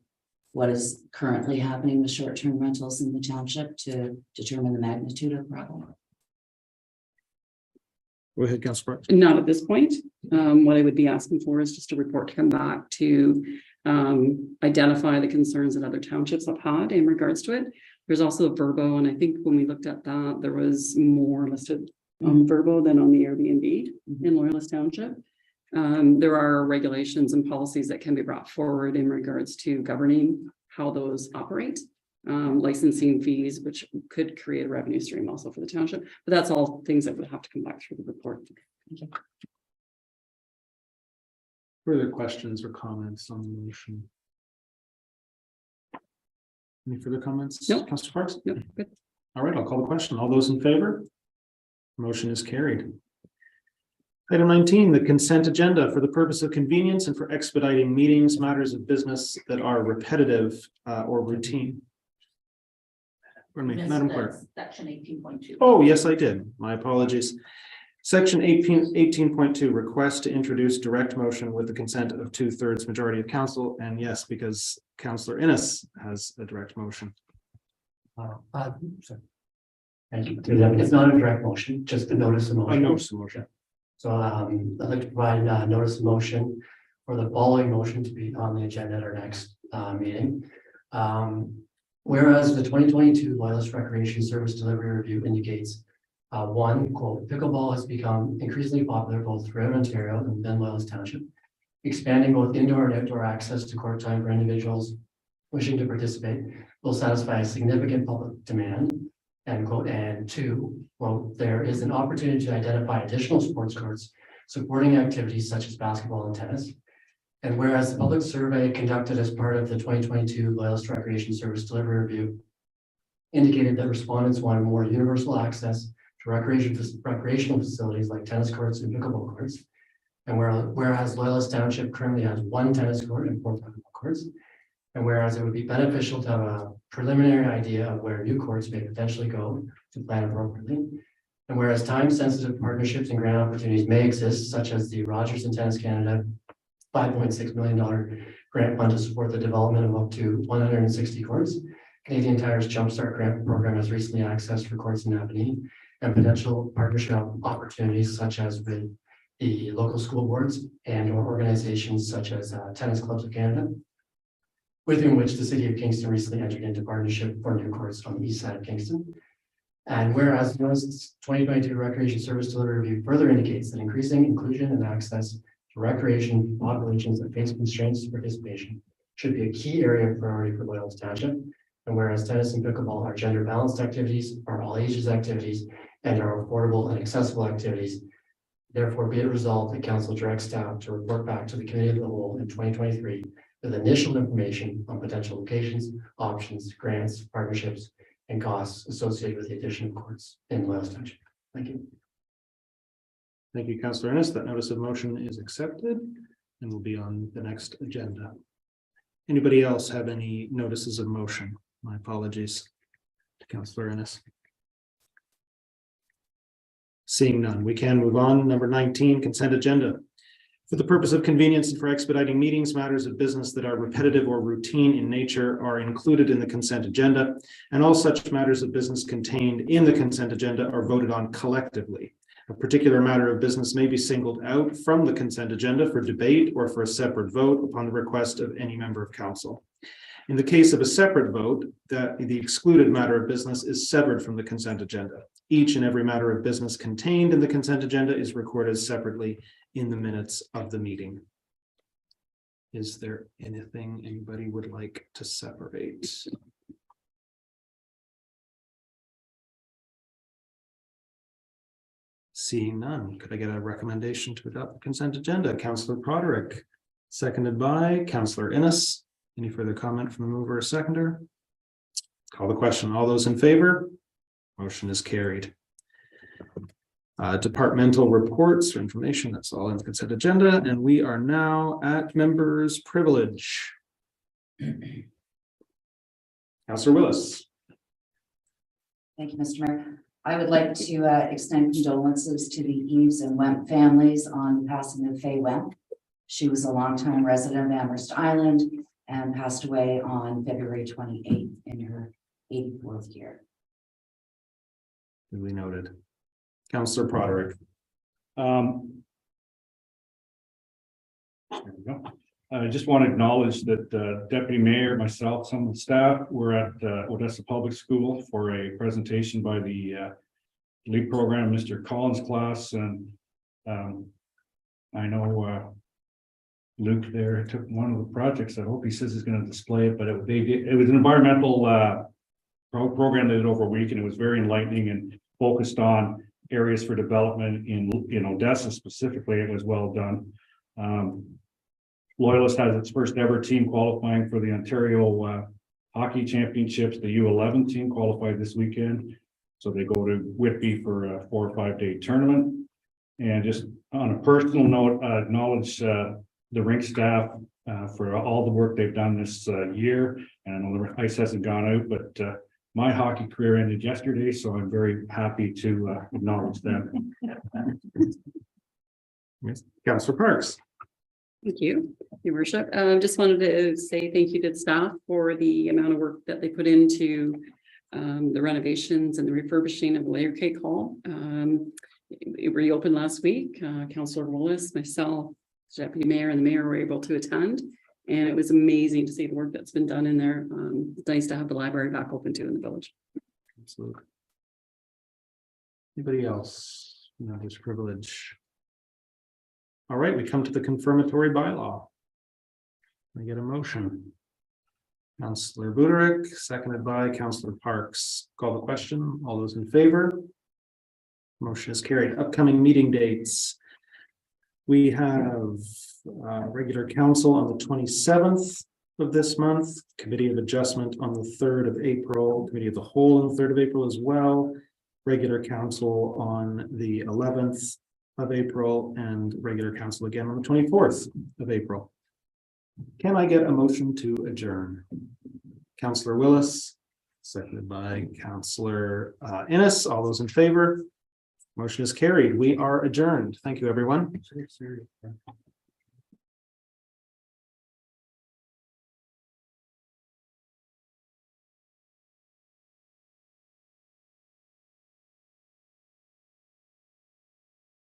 what is currently happening with short-term rentals in the township to determine the magnitude of the problem? Go ahead, Councillor Parks. Not at this point. What I would be asking for is just a report to come back to identify the concerns that other townships have had in regards to it. There's also Verbo, and I think when we looked at that, there was more listed on Verbo than on the Airbnb in Loyalist Township. There are regulations and policies that can be brought forward in regards to governing how those operate. Licensing fees, which could create a revenue stream also for the township, but that's all things that would have to come back through the report. Thank you. Further questions or comments on the motion? Any further comments? No. Councillor Parks? No, good. All right, I'll call the question. All those in favor? Motion is carried. Item 19, the consent agenda for the purpose of convenience and for expediting meetings, matters of business that are repetitive or routine. Pardon me, Madam Clerk. Section 18.2. Oh, yes, I did. My apologies. Section 18.2, request to introduce direct motion with the consent of 2/3 majority of council. And yes, because Councillor Innes has a direct motion. Sorry. Thank you. It's not a direct motion, just a notice of motion. I noticed the motion. So I'd like to provide a notice of motion for the following motion to be on the agenda at our next meeting. Whereas the 2022 Loyalist Recreation Service Delivery Review indicates one, quote, pickleball has become increasingly popular both throughout Ontario and within Loyalist Township, expanding both indoor and outdoor access to court time for individuals wishing to participate will satisfy a significant public demand, end quote. And two, well, there is an opportunity to identify additional sports courts supporting activities such as basketball and tennis. And whereas the public survey conducted as part of the 2022 Loyalist Recreation Service Delivery Review indicated that respondents wanted more universal access to recreational facilities like tennis courts and pickleball courts. And whereas Loyalist Township currently has 1 tennis court and 4 pickleball courts, and whereas it would be beneficial to have a preliminary idea of where new courts may potentially go to plan appropriately. And whereas time-sensitive partnerships and grant opportunities may exist, such as the Rogers and Tennis Canada $5.6 million grant fund to support the development of up to 160 courts. Canadian Tire's Jumpstart Grant Program has recently accessed for courts in Napanee, and potential partnership opportunities such as with the local school boards and or organizations such as Tennis Clubs of Canada, within which the City of Kingston recently entered into partnership for new courts on the east side of Kingston. And whereas the 2022 Recreation Service Delivery Review further indicates that increasing inclusion and access to recreation populations that face constraints to participation should be a key area of priority for Loyalist Township. And whereas tennis and pickleball are gender balanced activities, are all ages activities, and are affordable and accessible activities, therefore be it resolved that council directs staff to report back to the committee of the whole in 2023 with initial information on potential locations, options, grants, partnerships, and costs associated with the addition of courts in Loyalist Township. Thank you. Thank you, Councillor Innes. That notice of motion is accepted and will be on the next agenda. Anybody else have any notices of motion? My apologies to Councillor Innes. Seeing none, we can move on. Number 19, consent agenda. For the purpose of convenience and for expediting meetings, matters of business that are repetitive or routine in nature are included in the consent agenda, and all such matters of business contained in the consent agenda are voted on collectively. A particular matter of business may be singled out from the consent agenda for debate or for a separate vote upon the request of any member of council. In the case of a separate vote, that the excluded matter of business is severed from the consent agenda. Each and every matter of business contained in the consent agenda is recorded separately in the minutes of the meeting. Is there anything anybody would like to separate? Seeing none, could I get a recommendation to adopt the consent agenda? Councillor Broderick, seconded by Councillor Innes. Any further comment from the mover or seconder? Call the question. All those in favor? Motion is carried. Departmental reports or information, that's all in the consent agenda, and we are now at members' privilege. Councillor Willis. Thank you, Mr. Mayor. I would like to extend condolences to the Eves and Wemp families on the passing of Faye Wemp. She was a longtime resident of Amherst Island and passed away on February 28th in her 84th year. Duly noted. Councillor Broderick. There we go. I just want to acknowledge that Deputy Mayor, myself, some of the staff were at Odessa Public School for a presentation by the LEAP program, Mr. Collins' class, and I know Luke there took one of the projects. I hope he says he's going to display it, but it was an environmental program they did over a week, and it was very enlightening and focused on areas for development in Odessa specifically. It was well done. Loyalist has its first ever team qualifying for the Ontario Hockey Championships. The U11 team qualified this weekend. So they go to Whitby for a 4 or 5 day tournament. And just on a personal note, acknowledge the rink staff for all the work they've done this year. And I know the ice hasn't gone out, but my hockey career ended yesterday, so I'm very happy to acknowledge them. Councillor Parks. Thank you, Your Worship. Just wanted to say thank you to the staff for the amount of work that they put into the renovations and the refurbishing of the Layer Cake Hall. It reopened last week. Councillor Willis, myself, Deputy Mayor, and the Mayor were able to attend, and it was amazing to see the work that's been done in there. It's nice to have the library back open too in the village. Absolutely. Anybody else? No, this privilege. All right, we come to the confirmatory bylaw. I get a motion. Councillor Buderick, seconded by Councillor Parks. Call the question. All those in favor? Motion is carried. Upcoming meeting dates. We have regular council on the 27th of this month, Committee of Adjustment on the 3rd of April, Committee of the Whole on the 3rd of April as well, regular council on the 11th of April, and regular council again on the 24th of April. Can I get a motion to adjourn? Councillor Willis, seconded by Councillor Innes. All those in favor? Motion is carried. We are adjourned. Thank you, everyone.